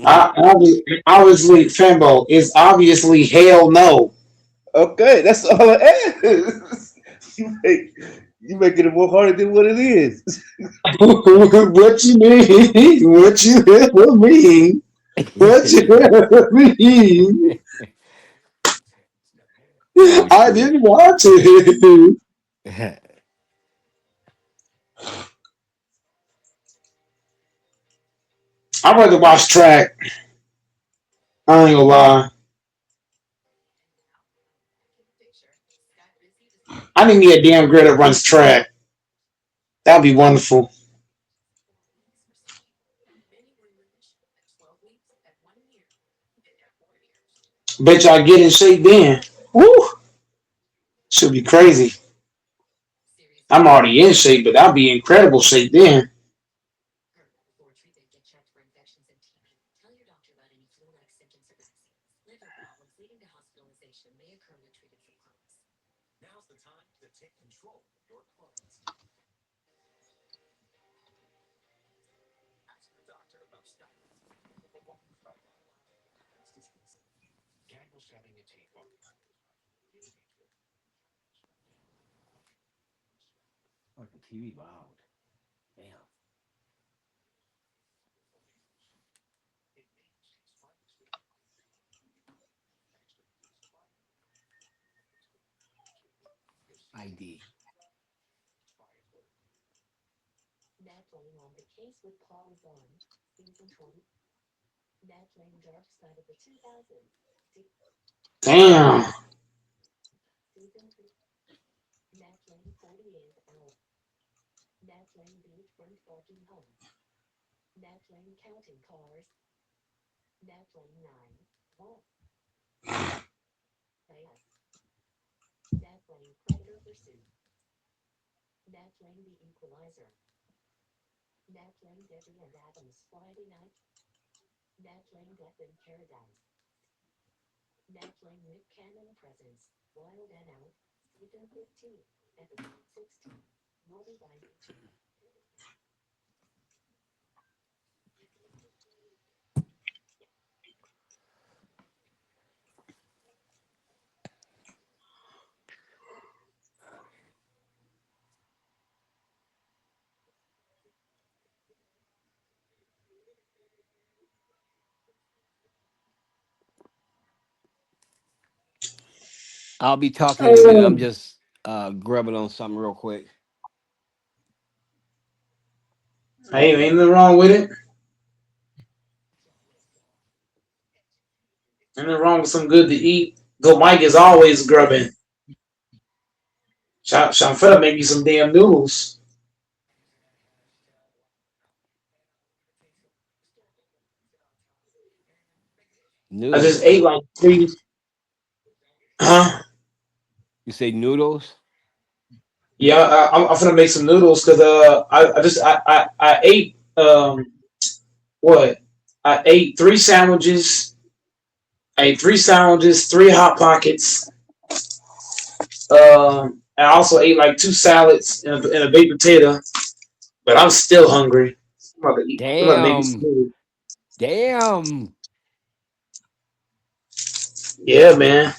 Obviously, Fembo is obviously hell no. Okay, that's all I ask. You make you making it more harder than what it is. What you mean? What you mean? What you mean? Oh I shit. didn't watch it. I'd rather watch track. I ain't gonna lie. I need me a damn girl that runs track. That'd be wonderful. Bet y'all get in shape then. Woo! Should be crazy. I'm already in shape, but I'll be in incredible shape then. Fucking TV loud. Damn. ID. Damn. I'll be talking in a minute. I'm Oh, just grubbing on something real quick. hey, ain't nothing wrong with it. Ain't nothing wrong with some good to eat. Though Mike is always grubbing. Shanfetta make you some damn noodles. I just Noodles. ate like three. Huh? You say noodles? Yeah, I'm gonna make some noodles because I ate what? I ate three sandwiches. I ate three sandwiches, three hot pockets. I also ate like two salads and a baked potato. But I'm still hungry. I'm about to eat. I'm about to make me some Damn. food. Damn. Yeah, man.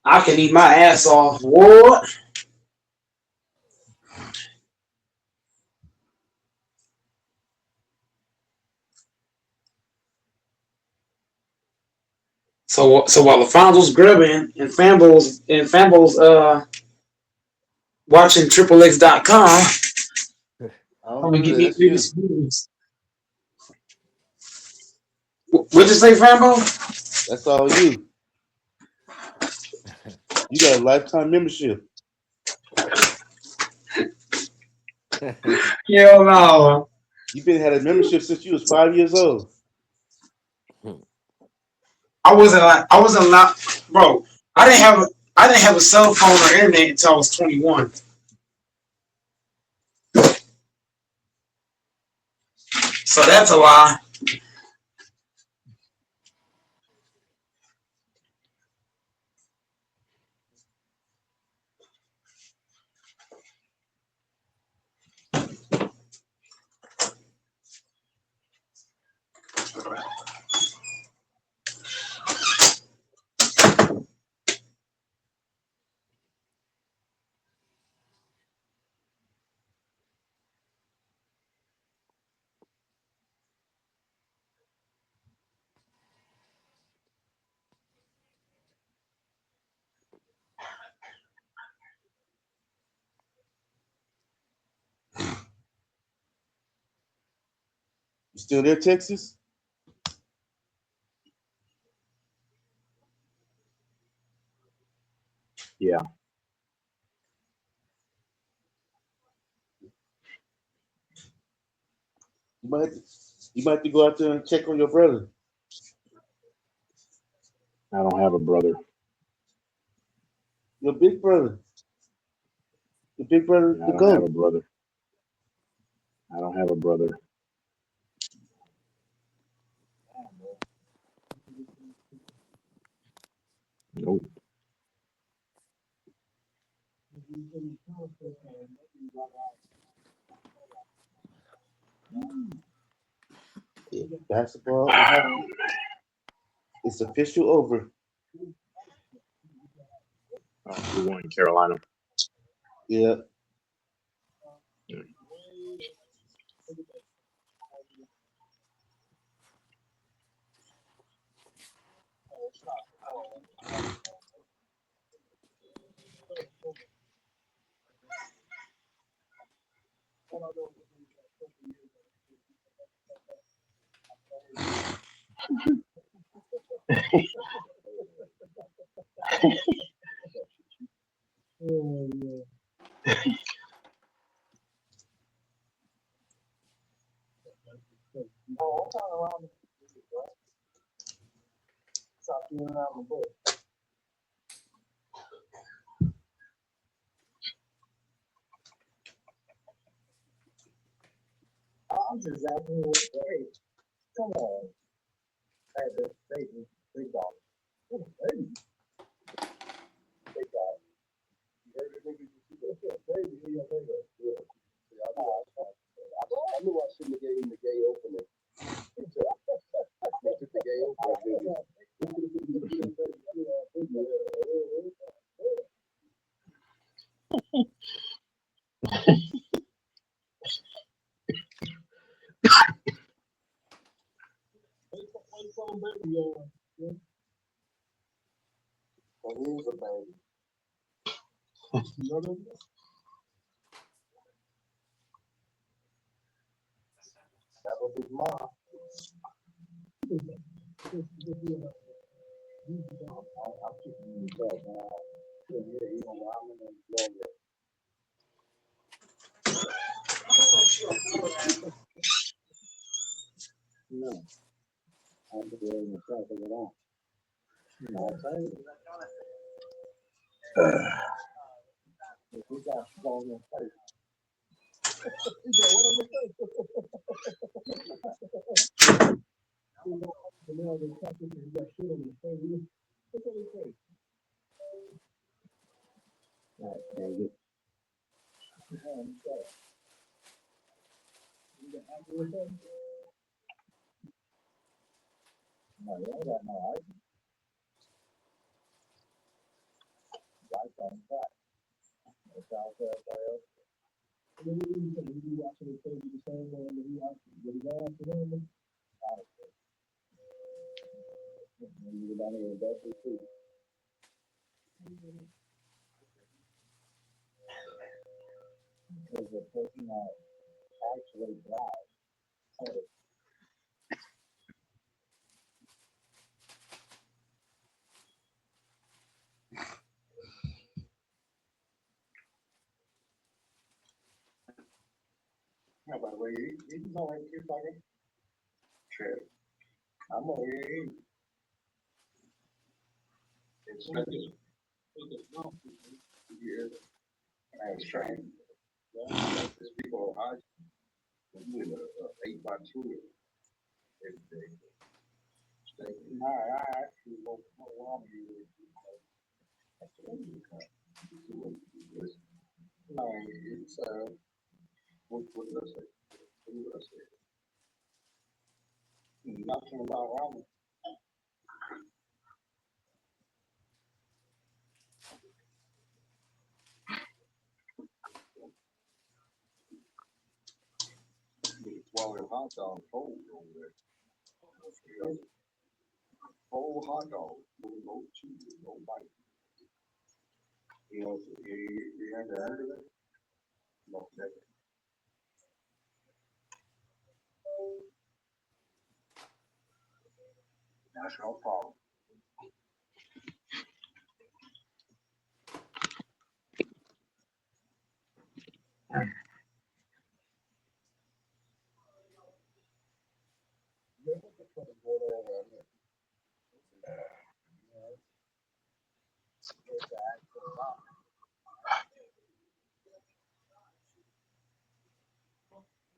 I can eat my ass off. What? So while Alfonso's grubbing and Fambo's watching XXX.com, I I'm don't gonna do get that. me That's maybe you. some noodles. What'd you say, Fambo? That's all you. You got a lifetime membership. Hell no. You've been had a membership since you was 5 years old. I wasn't allowed, bro. I didn't have a cell phone or internet until I was 21. So that's a lie. You still there, Texas? Yeah. You might have to go out there and check on your brother. I don't have a brother. Your big brother. Your big brother, I the don't have a GOAT. brother. I don't have a brother. Nope. Yeah, basketball and hockey. It's official over. We won in Carolina. Yeah.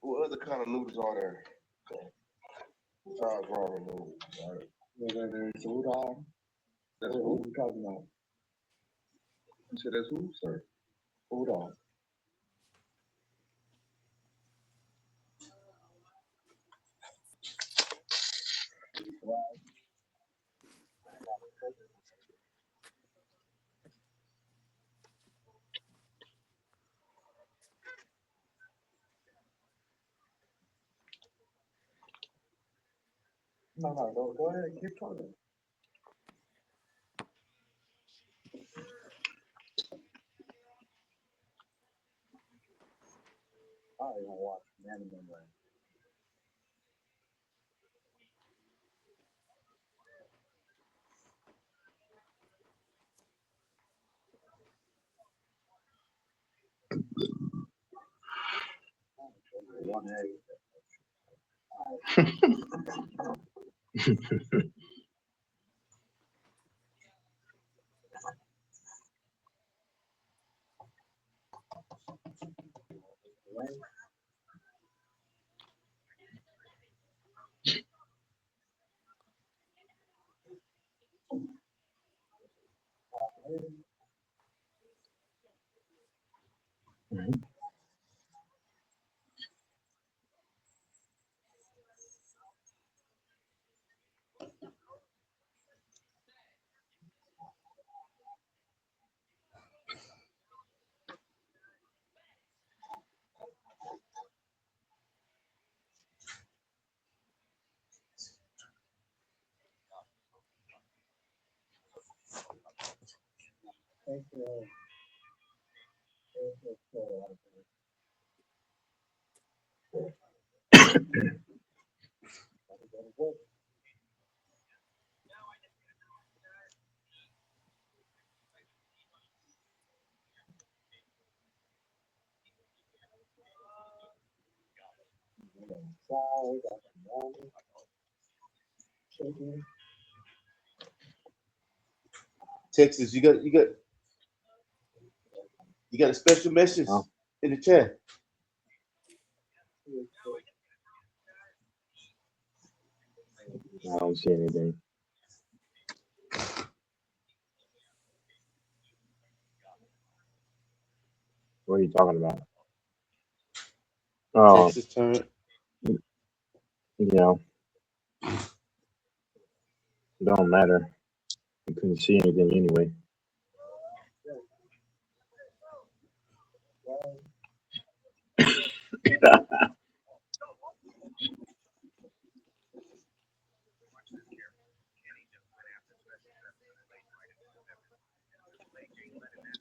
What other kind of noodles are there? Besides ramen noodles, right? There's udon. That's who we talking about. You said that's who, sir? Udon. No, go ahead and keep talking. I don't even watch anime, man. One egg. Texas, you got a special message in the chat. I don't see anything. What are you talking about? Oh, Texas turn. yeah. It don't matter. I couldn't see anything anyway.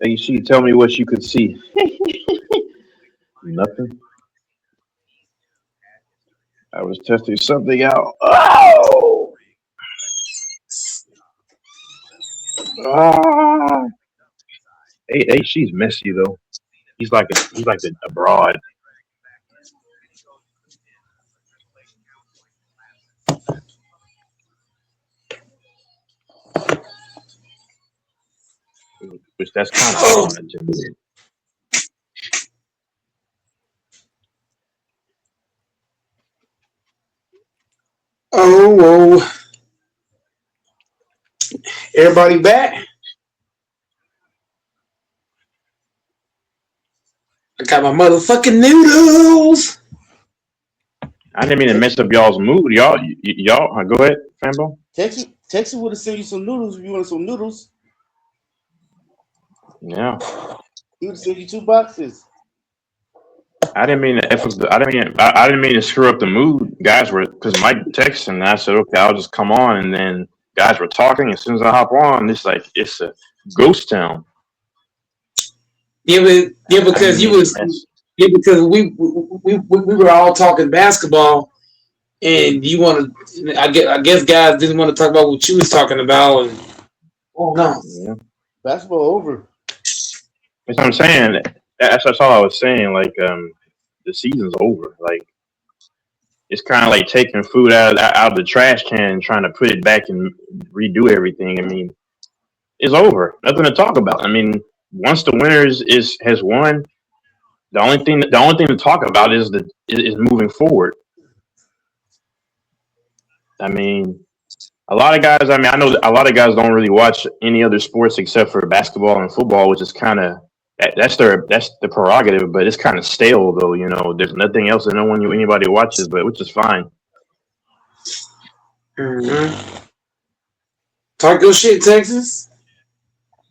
Hey, she tell me what you could see. Nothing. I was testing something out. Oh! Ah! Hey, she's messy though. He's like a broad. Which that's kind of odd to me. Oh, everybody back? I got my motherfucking noodles. I didn't mean to mess up y'all's mood. Y'all, go ahead, Fambo. Texas would have sent you some noodles if you wanted some noodles. Yeah. He would have sent you 2 boxes. I didn't mean to I didn't mean to screw up the mood. Guys were because Mike texted and I said, okay, I'll just come on, and then guys were talking. As soon as I hop on, it's like it's a ghost town. Yeah, because because we were all talking basketball, and you want to. I guess guys didn't want to talk about what you was talking about. And, oh no, yeah. Basketball over. That's what I'm saying. That's all I was saying. Like, the season's over. Like, it's kind of like taking food out of the trash can and trying to put it back and redo everything. I mean, it's over. Nothing to talk about. I mean, once the winner has won, the only thing to talk about is moving forward. I mean, a lot of guys. I mean, I know that a lot of guys don't really watch any other sports except for basketball and football, which is kind of that's the prerogative. But it's kind of stale, though. You know, there's nothing else that anybody watches, but which is fine. Mm-hmm. Talk your shit, Texas.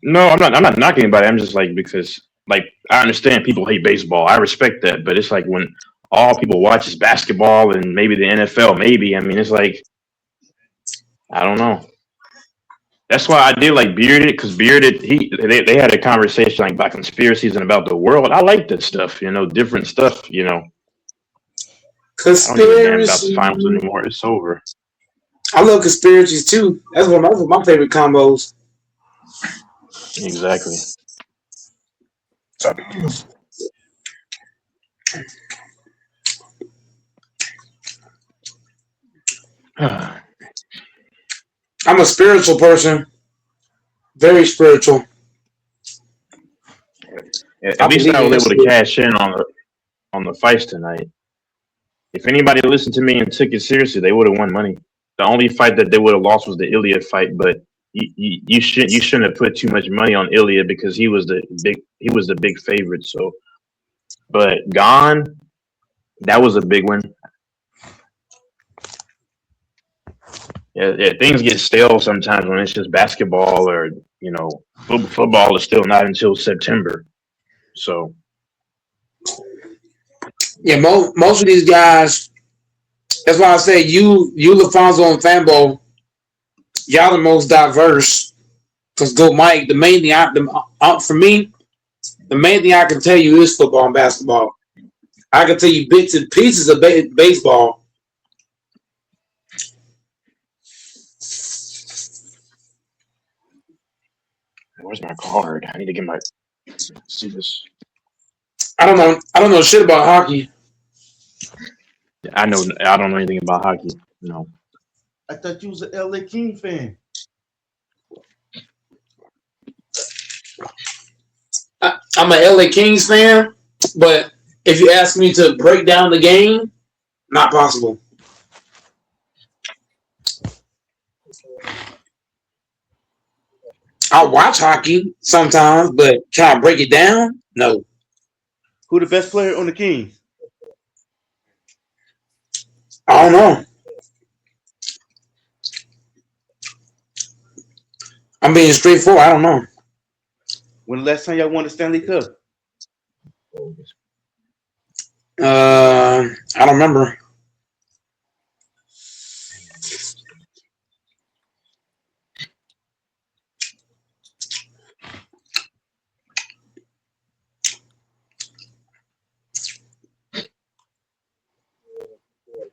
No, I'm not knocking anybody. I'm just like, because like I understand people hate baseball. I respect that, but it's like when all people watch is basketball and maybe the NFL. Maybe I mean it's like I don't know. That's why I did like Bearded, because Bearded they had a conversation like about conspiracies and about the world. I like that stuff, you know, different stuff, you know. I don't give a damn about the finals anymore. It's over. I love conspiracies too. That's one of my favorite combos. Exactly. I'm a spiritual person. Very spiritual. At least I was able to cash in on the fights tonight. If anybody listened to me and took it seriously, they would have won money. The only fight that they would have lost was the Ilya fight, but you shouldn't have put too much money on Ilya because he was the big favorite. So, but Gane, that was a big one. Yeah, things get stale sometimes when it's just basketball, or you know, football is still not until September. So, yeah, most of these guys. That's why I say you, LaFonso and Fambo, y'all the most diverse Cause go Mike, the main thing for me, the main thing I can tell you is football and basketball. I can tell you bits and pieces of baseball. Where's my card? I need to get my. See this. I don't know shit about hockey. I don't know anything about hockey. No. I thought you was an LA King fan. I'm a LA Kings fan, but if you ask me to break down the game, not possible. I watch hockey sometimes, but can I break it down? No. Who the best player on the Kings? I don't know. I'm being straightforward. I don't know. When the last time y'all won the Stanley Cup? I don't remember.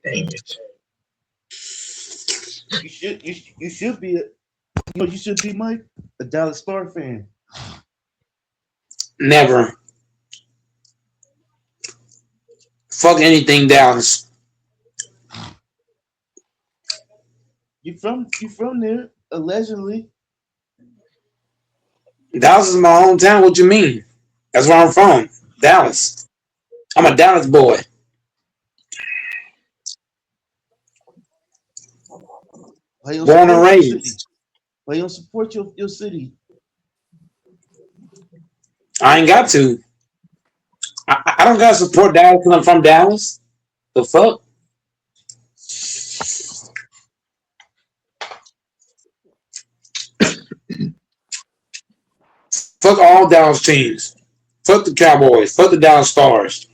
Dang it. You should be you should be Mike, a Dallas Star fan. Never. Fuck anything Dallas. You from there, allegedly. Dallas is my hometown. What you mean? That's where I'm from. Dallas. I'm a Dallas boy. Born and raised. Why you don't support your city? I ain't got to. I don't gotta support Dallas because I'm from Dallas. The fuck? Fuck all Dallas teams. Fuck the Cowboys. Fuck the Dallas Stars.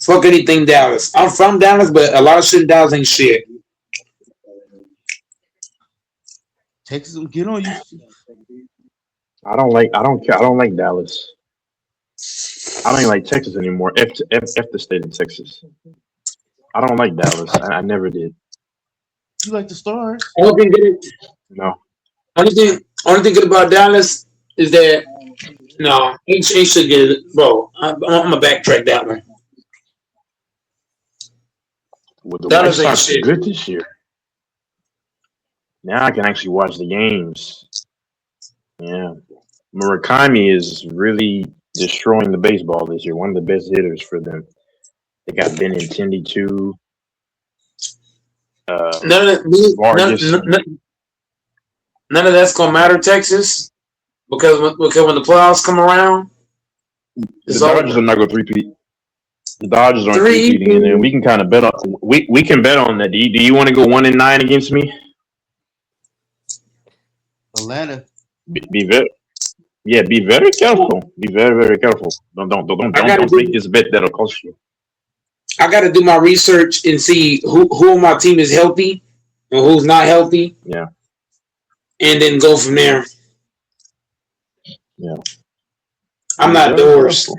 Fuck anything Dallas. I'm from Dallas, but a lot of shit in Dallas ain't shit. Texas will get on you. I don't like Dallas. I don't even like Texas anymore. F the state of Texas. I don't like Dallas. I never did. You like the Stars? Only thing good about Dallas is that no, ain't should get it, bro. I'm gonna backtrack that one. Well, the White Dallas ain't Sox are shit. good this year. Now I can actually watch the games. Yeah. Murakami is really destroying the baseball this year. One of the best hitters for them. They got Benintendi too. None of that's gonna matter, Texas, because when the playoffs come around, The Dodgers are not going to three-peat. The Dodgers aren't three-peating, and then we can kind of bet on. We can bet on that. Do you want to go 1-9 against me? Atlanta. Be very careful. Be very careful. Don't make this bet that'll cost you. I got to do my research and see who on my team is healthy and who's not healthy. Yeah. And then go from there. Yeah. I'm not doors.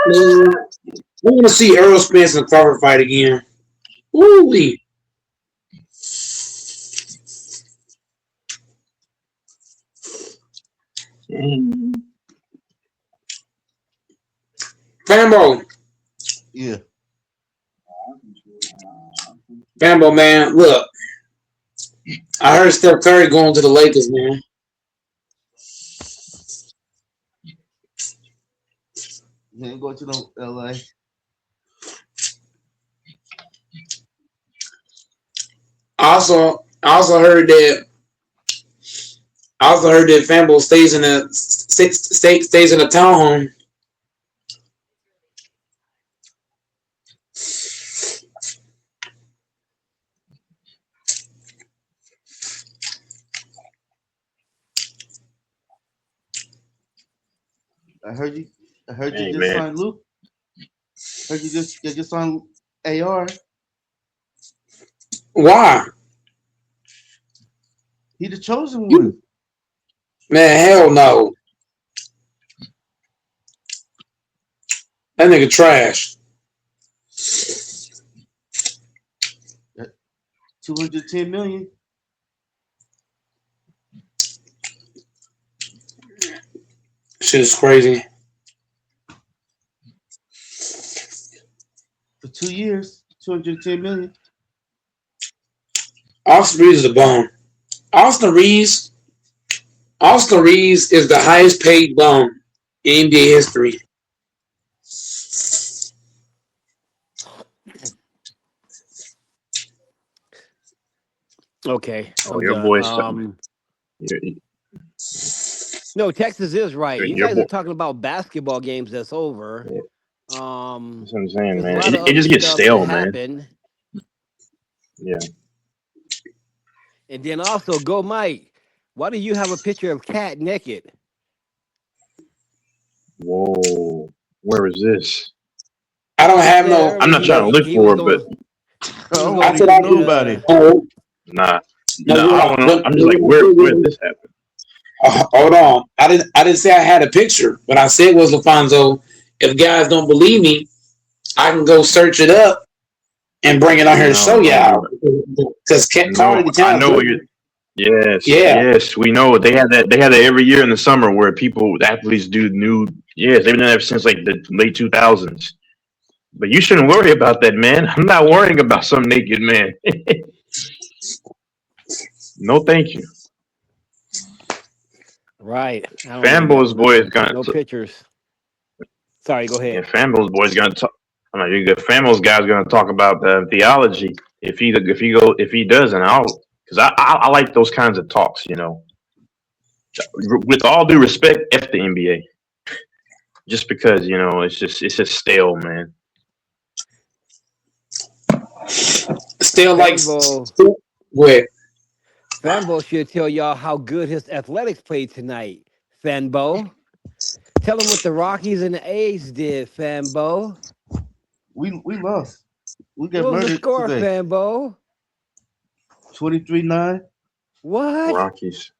Man, I want to see Errol Spence and Crawford fight again. Woo-wee. Fambo. Yeah. Fambo, man, look. I heard Steph Curry going to the Lakers, man. He ain't going to no LA. I also heard that Fambo stays in a townhome. I heard you. I heard Hey you just man, signed Luke. Heard you just signed AR. Why? He the chosen one. Man, hell no. That nigga trash. 210 million. Shit is crazy. For 2 years, 210 million. Austin Reeves is a bum. Austin Reeves is the highest paid bum in NBA history. Okay, oh I'm your done. boy's something. No, Texas is right. You Your guys boy. are talking about basketball games that's over. Yeah, Um, that's what I'm saying, there's a man. lot of It other just gets stuff that stale, man. happened, Yeah. and then also go Mike. Why do you have a picture of Cat naked? Whoa. Where is this? I don't He have said no. I'm earlier not trying to look he was for it, but going I he was don't going I want to to said get I even you know did. about it. to. No, nah. no, Nah, I don't know. I'm just like, where did this happen? hold on. I didn't say I had a picture. What I said was, LaFonso, if guys don't believe me, I can go search it up and bring it on here to show No, don't do y'all. that. Because No, Carly I Towns, know what you're. Yes, yeah. yes, we know they had that. They had that every year in the summer where people, the athletes, do nude. Yes, they've been doing that since like the late 2000s. But you shouldn't worry about that, man. I'm not worrying about some naked man. No, thank you. Right. I don't need that. Fanboys boy is No, gonna. no pictures. Sorry, go Yeah, ahead. Fanboys boy is gonna talk. I'm like, the Fanboys guy's gonna talk about theology if he doesn't. Because I like those kinds of talks. With all due respect, f the NBA. Just because it's just stale, man. Still like. Fanbo Wait. Fanbo should tell y'all how good his athletics played tonight. Fanbo. Tell him what the Rockies and the A's did, Fanbo. We lost. We got What was the murdered score, today. Fanbo? 23-9. What? Rockies.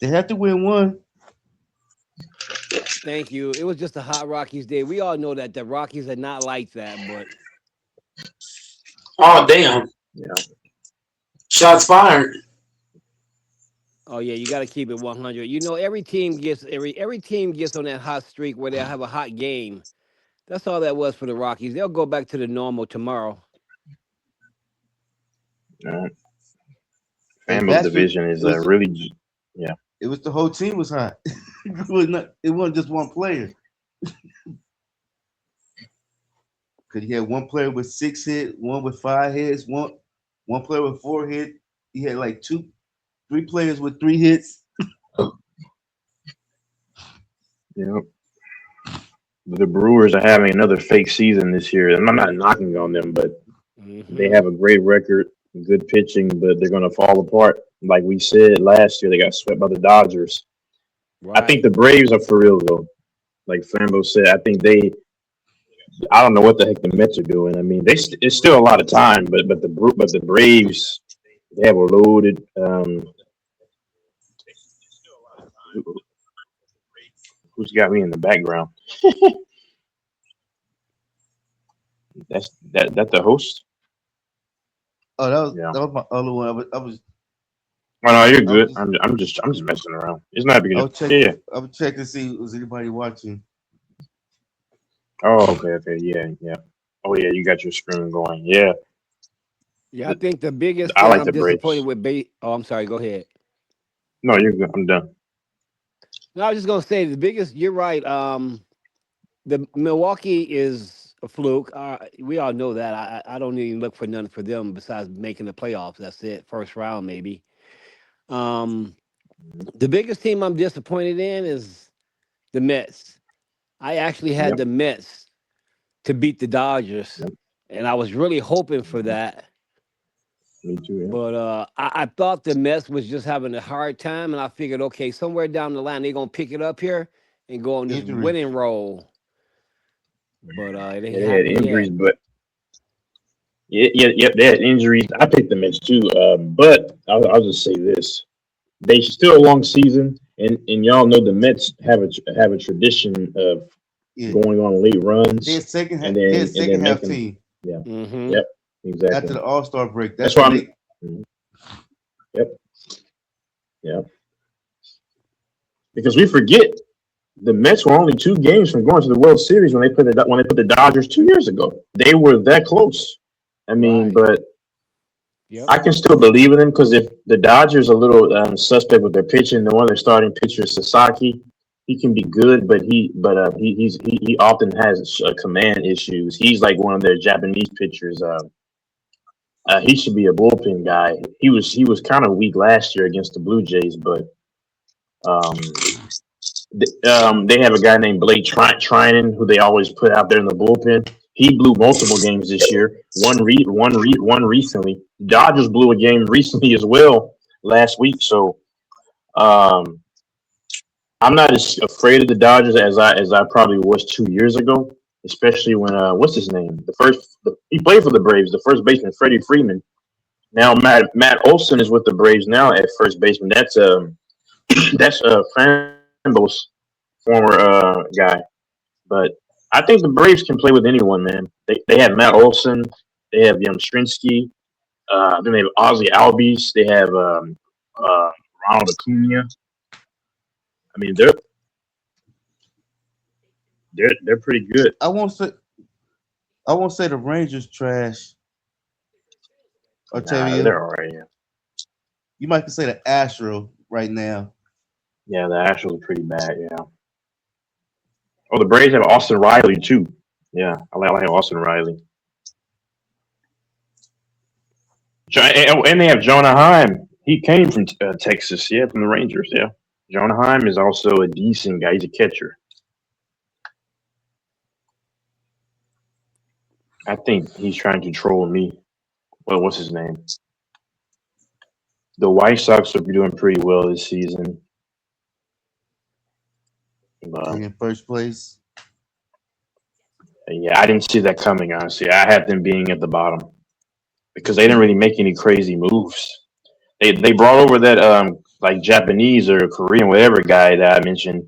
They have to win one. Thank you. It was just a hot Rockies day. We all know that the Rockies are not like that, but Oh, damn. Yeah. Shots fired. oh yeah, you got to keep it 100. You know, every team gets on that hot streak where they'll have a hot game. That's all that was for the Rockies. They'll go back to the normal tomorrow. Yeah. And Fanboys Bastard division is was really. Yeah. it was the whole team was hot. It wasn't just one player. Because you had one player with 6 hits, one with 5 hits, one player with 4 hits. You had like 3 players with 3 hits. Yeah. The Brewers are having another fake season this year. And I'm not knocking on them, but they have a great record, good pitching, but they're going to fall apart. Like we said last year, they got swept by the Dodgers. Right. I think the Braves are for real, though. Like Flambeau said, I think I don't know what the heck the Mets are doing. I mean, it's still a lot of time, but the Braves, they have a loaded. Who's got me in the background? That's the host. Oh, that Yeah. was my other one. I was Oh no, you're good. just- I'm just messing around. It's not I because was checking. yeah. I was checking to see was anybody watching. Oh okay, yeah. Oh yeah, you got your screen going. Yeah, Yeah, I think the biggest I thing like I'm the disappointed Braves. with Oh, I'm sorry. Go ahead. No, you're good. I'm done. No, I was just gonna say the biggest. You're right. The Milwaukee is a fluke. We all know that. I don't even look for nothing for them besides making the playoffs. That's it. First round maybe. The biggest team I'm disappointed in is the Mets. I actually had Yep. the Mets to beat the Dodgers, Yep. and I was really hoping for that. Me too. Yeah. But I thought the Mets was just having a hard time, and I figured, okay, somewhere down the line they're gonna pick it up here, and go on this Injury. winning roll. But it ain't Yeah, they had happened injuries, yet. but yeah, they had injuries. I picked the Mets too, but I'll just say this: they still a long season, and y'all know the Mets have a tradition of Yeah. going on late runs They're second half. and They're then second half making team yeah, Mm-hmm. yep, after exactly. the All Star break. That's That's why when I'm. they. Mhm. Yep, yep. Because we forget the Mets were only 2 games from going to the World Series when they put the Dodgers 2 years ago. They were that close. I mean, Right. but Yep. I can still believe in them because if the Dodgers are a little suspect with their pitching, the one they're starting pitcher Sasaki, he can be good, but he often has command issues. He's like one of their Japanese pitchers. He should be a bullpen guy. He was kind of weak last year against the Blue Jays, but um, they have a guy named Blake Trinan who they always put out there in the bullpen. He blew multiple games this year. One recently. Dodgers blew a game recently as well last week. So um, I'm not as afraid of the Dodgers as I probably was 2 years ago. Especially when what's his name? He played for the Braves. The first baseman Freddie Freeman. Now Matt Olson is with the Braves now at first baseman. That's Fanbo's former guy. But I think the Braves can play with anyone, man. They have Matt Olson, they have Yamstrinsky, then they have Ozzy Albies, they have Ronald Acuna. I mean, they're pretty good. I won't say the Rangers trash. I'll tell Nah, you, they're all right. Yeah, you might say the Astro right now. yeah, the Astros are pretty bad. Yeah. Oh, the Braves have Austin Riley too. Yeah, I like Austin Riley. And they have Jonah Heim. He came from Texas, yeah, from the Rangers, yeah. Jonah Heim is also a decent guy. He's a catcher. I think he's trying to troll me. Well, what's his name? The White Sox are doing pretty well this season. In first place. Yeah, I didn't see that coming, honestly. I had them being at the bottom because they didn't really make any crazy moves. They brought over that like Japanese or Korean whatever guy that I mentioned.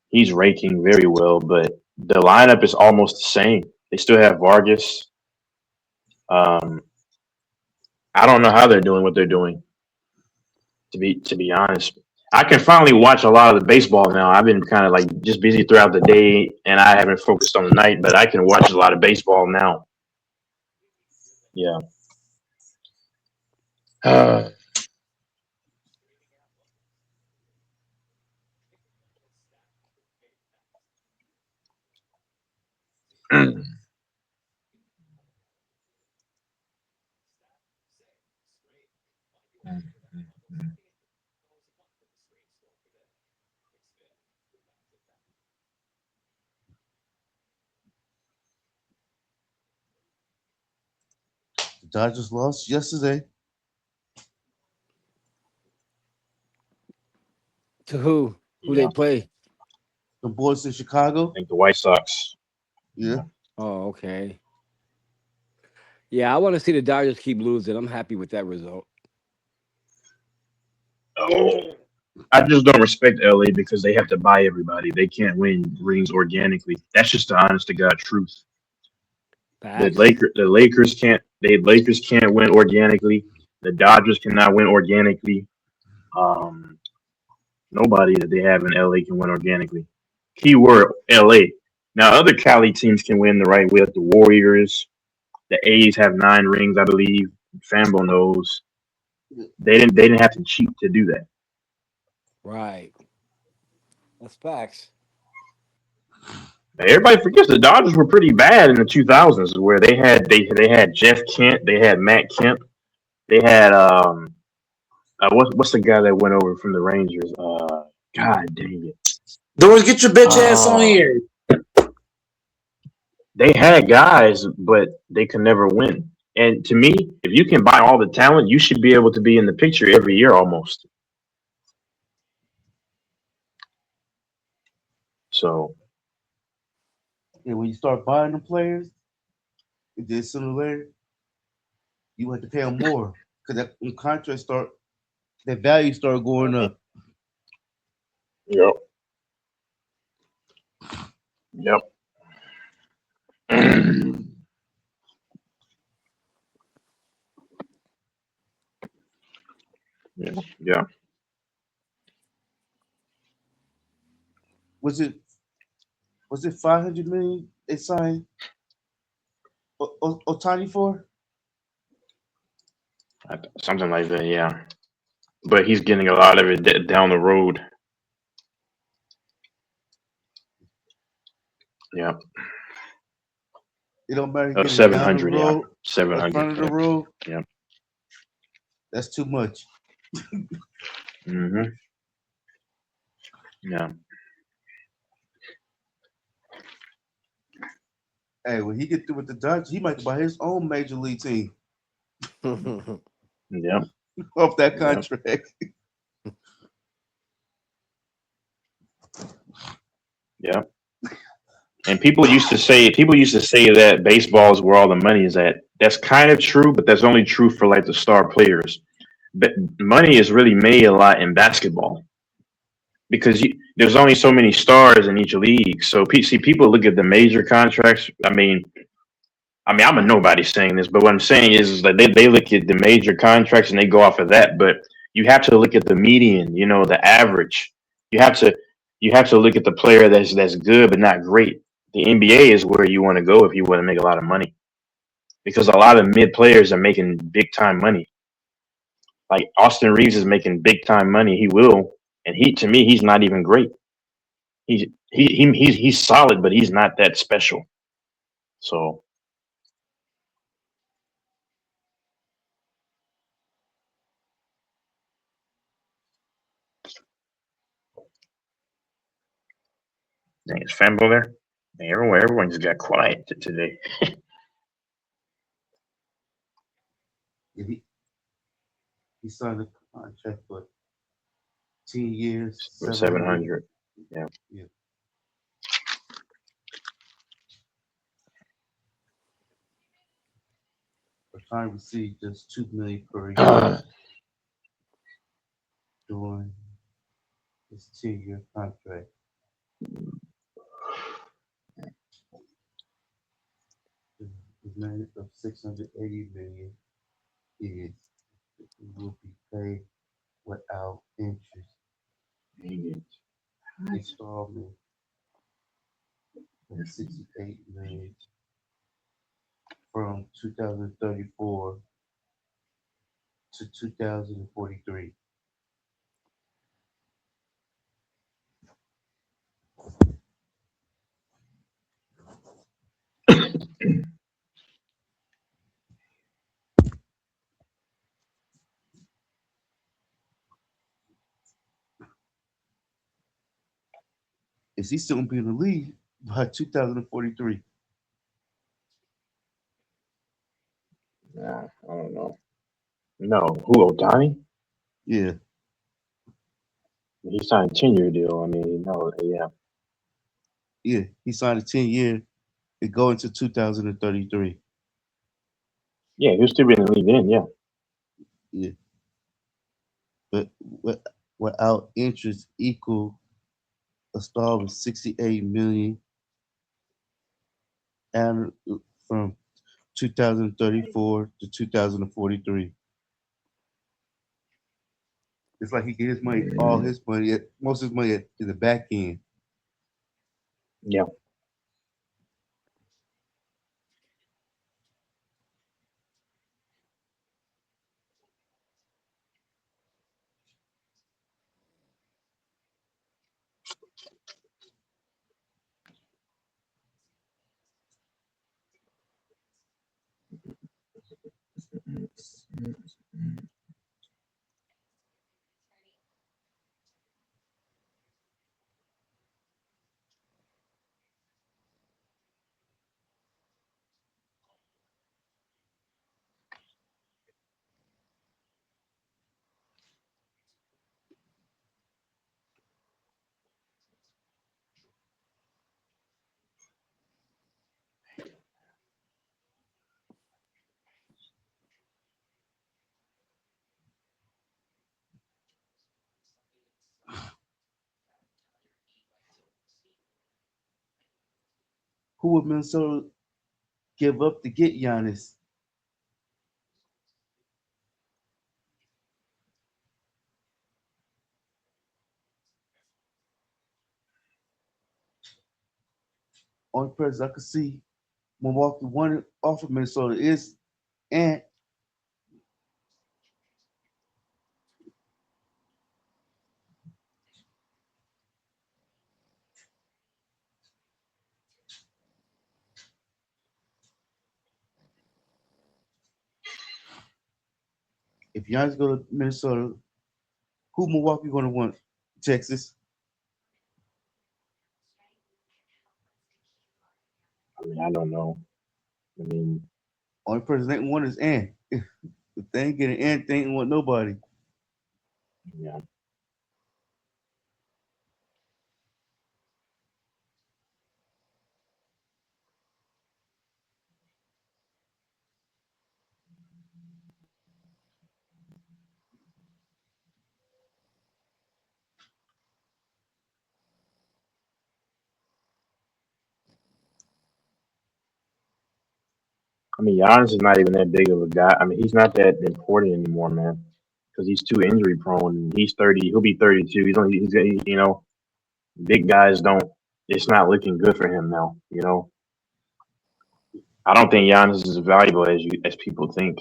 He's raking very well, but the lineup is almost the same. They still have Vargas. Um, I don't know how they're doing what they're doing. To be honest, I can finally watch a lot of the baseball now. I've been kind of like just busy throughout the day, and I haven't focused on the night. But I can watch a lot of baseball now. Yeah. Uh, The Dodgers lost yesterday. To who? Who yeah, they play? The boys in I Chicago. think the White Sox. Yeah. Oh, okay. Yeah, I want to see the Dodgers keep losing. I'm happy with that result. Oh, I just don't respect LA because they have to buy everybody. They can't win rings organically. That's just the honest to God truth. The Facts. Lakers can't win organically. The Dodgers cannot win organically. Um, Nobody that they have in LA can win organically. Keyword LA. Now other Cali teams can win the right way, like the Warriors. The A's have 9 rings, I believe. Fambo knows. They didn't have to cheat to do that. Right. That's facts. Everybody forgets the Dodgers were pretty bad in the 2000s, where they had Jeff Kent, they had Matt Kemp, they had what's the guy that went over from the Rangers? God dang it! Doris, get your bitch ass on Uh, here. they had guys, but they could never win. And to me, if you can buy all the talent, you should be able to be in the picture every year almost. So And when you start buying them players, then sooner or later, you have to pay them more because that when contracts start, that value start going up. yep, yep. Yeah, yeah. Was it 500 million they signed Otani for? Something like that. Yeah, but he's getting a lot of it down the road. Yeah, It don't matter of getting it down the 700. Yeah, road or 700. front of the road. Yeah. That's too much. Mm-hmm. Yeah. Hey, when he get through with the Dodgers, he might buy his own major league team Yeah. off that Yeah. contract. Yeah. And people used to say that baseball is where all the money is at. That's kind of true, but that's only true for like the star players. But money is really made a lot in basketball because there's only so many stars in each league. So people look at the major contracts. I'm a nobody saying this, but what I'm saying is that they look at the major contracts and they go off of that. But you have to look at the median, the average. You have to look at the player that's good but not great. The NBA is where you want to go if you want to make a lot of money because a lot of mid players are making big time money. Like Austin Reeves is making big time money. He will, and to me he's not even great. He's solid, but he's not that special. So dang, is Fanbo there? Dang, everyone just got quiet today. Yeah, he signed a contract for 10 years, For 700 million. 700. Yeah. Yeah. Otani received just $2 million per year during his 10-year contract. The man of 680 million is he will be paid without interest. Installment of 68 million from 2034 to 2043. Is he still gonna be in the league by 2043? Yeah, I don't know. No, who Otani? Yeah, He signed a 10-year deal. No, yeah. yeah. He signed a 10-year. It go into 2033. Yeah, he'll still be in the league then, yeah. Yeah, but without interest equal a star of 68 million and from 2034 to 2043. It's like he get his money, all his money, most of his money in the back end. Yeah. Who would Minnesota give up to get Giannis? Only person I could see Milwaukee wanted off of Minnesota is Ant. If Giannis go to Minnesota, who Milwaukee gonna want? Texas. I mean, I don't know. I mean, Only person they ain't want is Ant. If they ain't getting Ant, they ain't want nobody. yeah. I mean, Giannis is not even that big of a guy. I mean, he's not that important anymore, man, because he's too injury prone. He's 30. He'll be 32. He's only. Big guys don't. It's not looking good for him now. I don't think Giannis is as valuable as people think,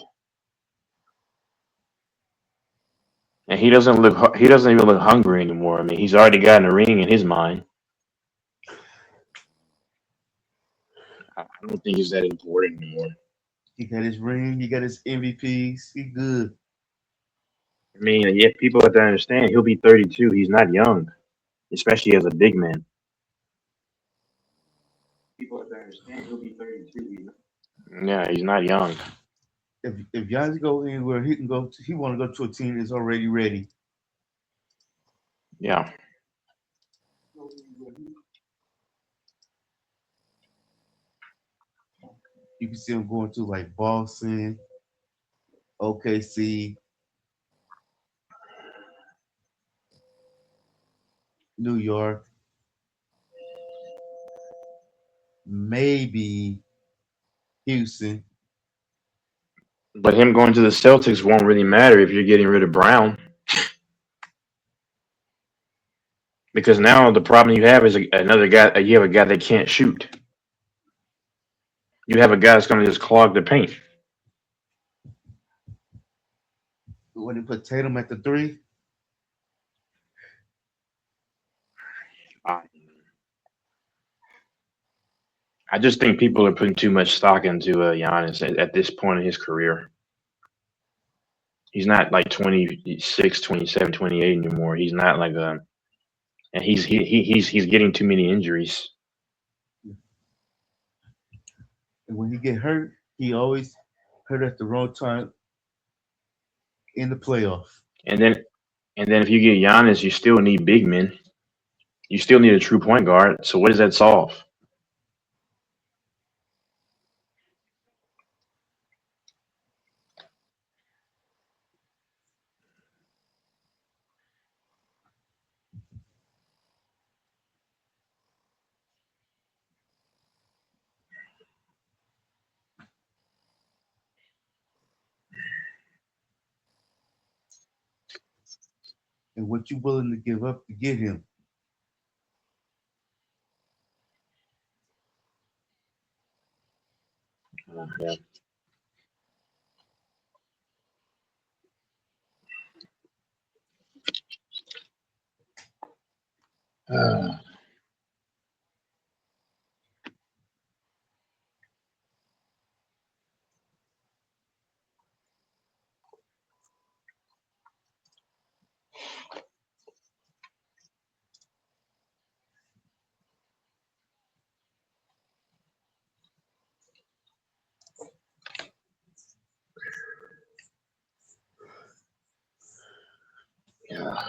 and he doesn't look. He doesn't even look hungry anymore. I mean, he's already got a ring in his mind. I don't think he's that important anymore. He got his ring, he got his MVPs, he good. I mean, yeah, people have to understand. He'll be 32. He's not young, especially as a big man. People have to understand. He'll be 32. Yeah, he's not young. If Giannis go anywhere, he can go. He want to go to a team that's already ready. Yeah. You can see him going to like Boston, OKC, New York, maybe Houston. But him going to the Celtics won't really matter if you're getting rid of Brown. Because now the problem you have is another guy. You have a guy that can't shoot. You have a guy that's going to just clog the paint. When he put Tatum at the 3, I I just think people are putting too much stock into Giannis at this point in his career. He's not like 26, 27, 28 anymore. He's not like a, and he's getting too many injuries. and when he get hurt, he always hurt at the wrong time in the playoff. And then if you get Giannis, you still need big men. You still need a true point guard. So what does that solve? And what you willing to give up to get him? Yeah. Yeah.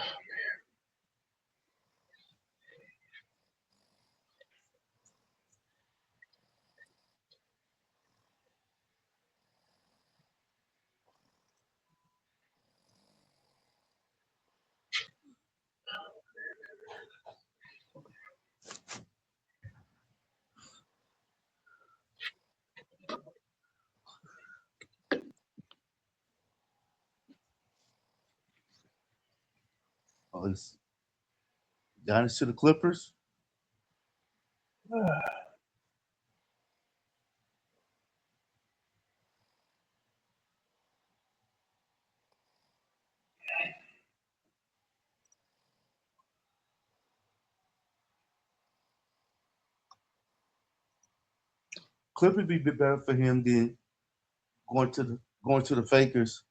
Oh, it's Giannis to the Clippers. Clippers be a bit better for him than going to the Fakers.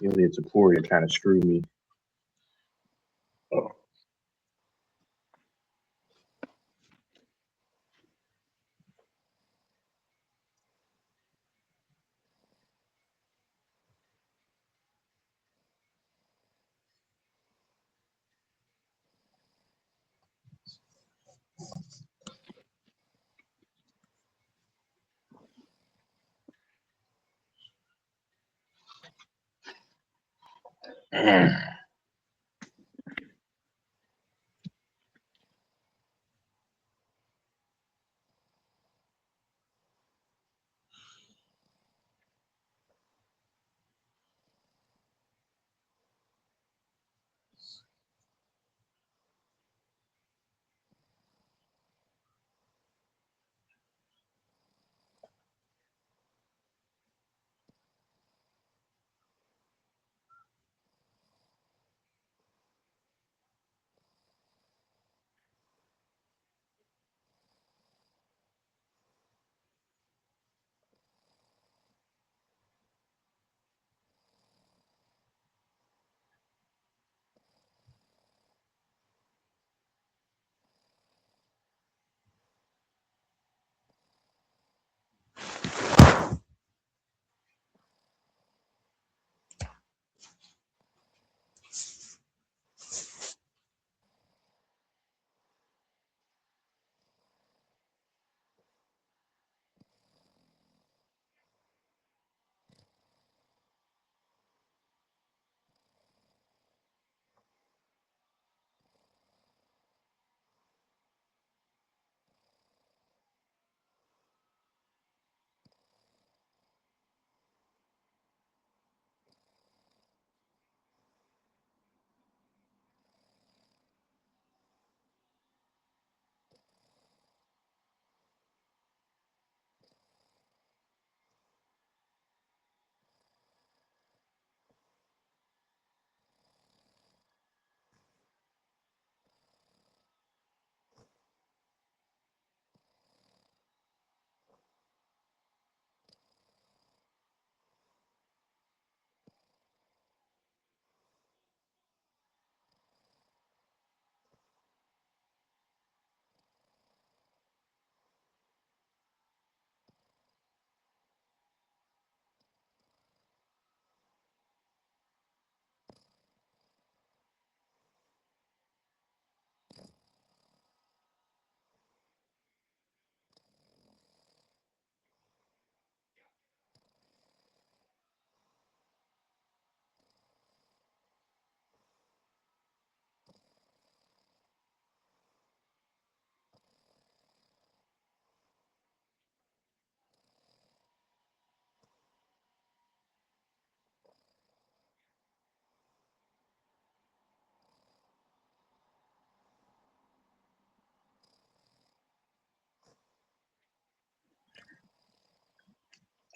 Ilya Taporia kind of screwed me. Oh.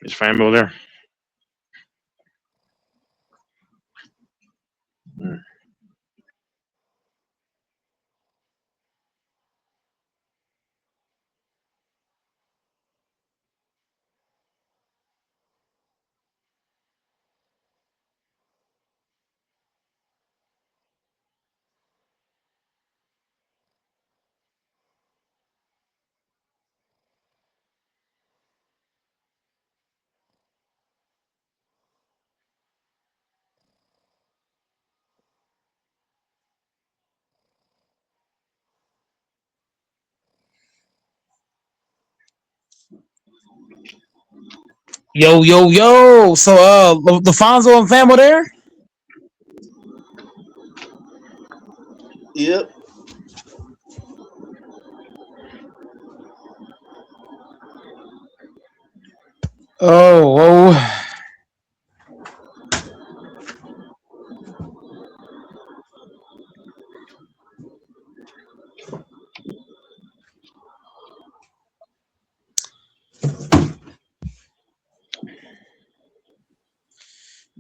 Is Fanbo there? Yo, yo, yo. So, LaFonso and Famo there? Yep. Oh,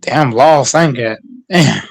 damn lost. I ain't got. Damn.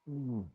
Mm.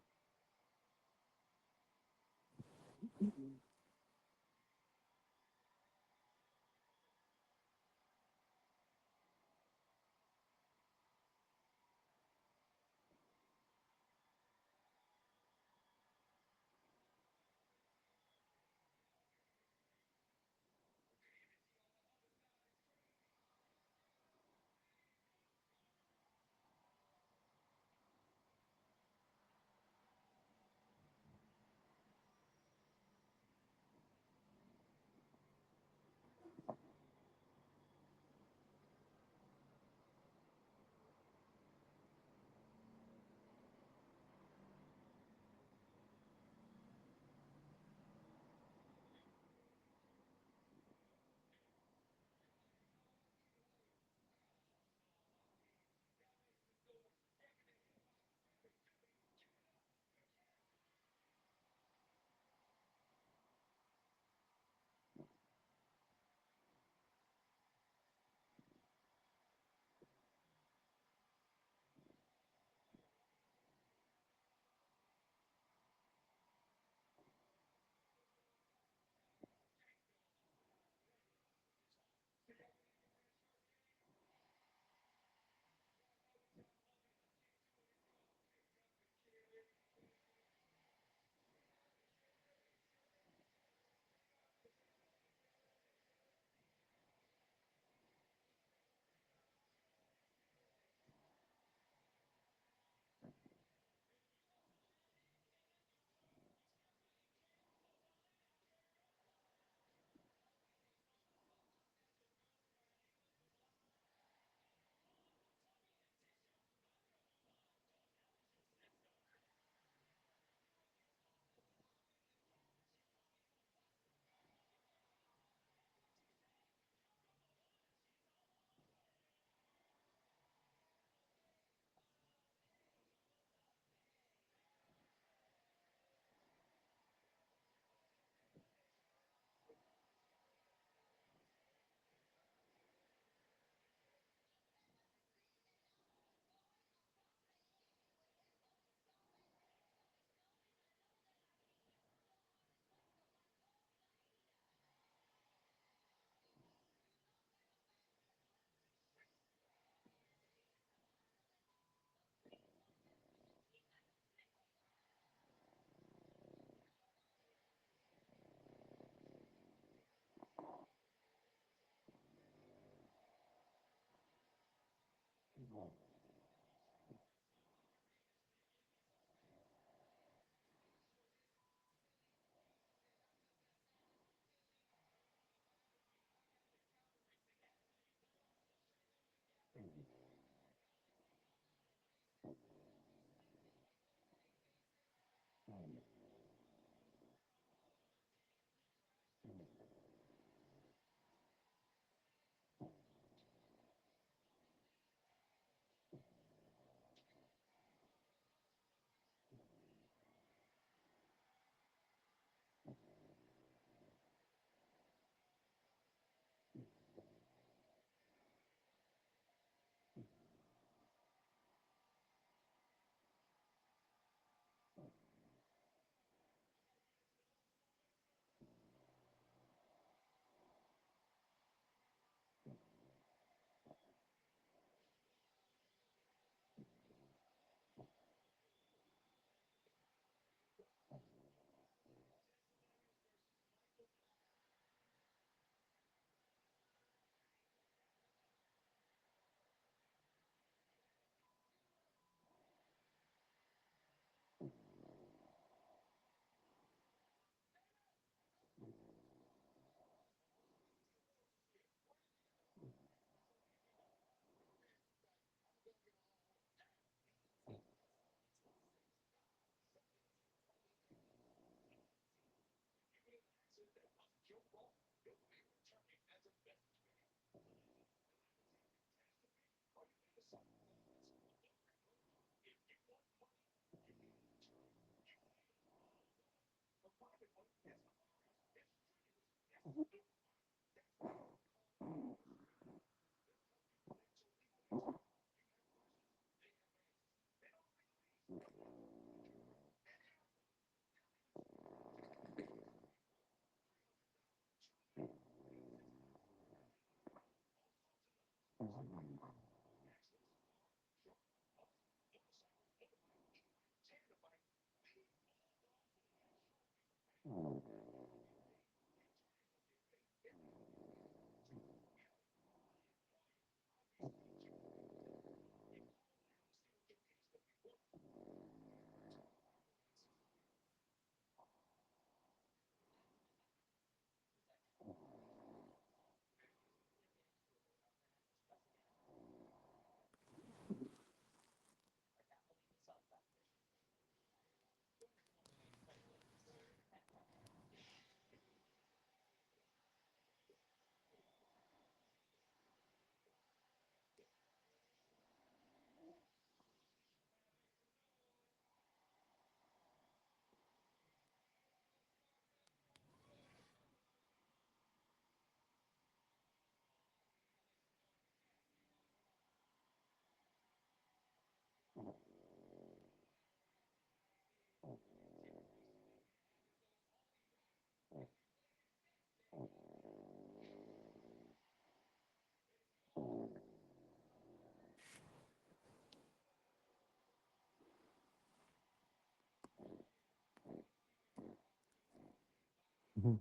Mhm.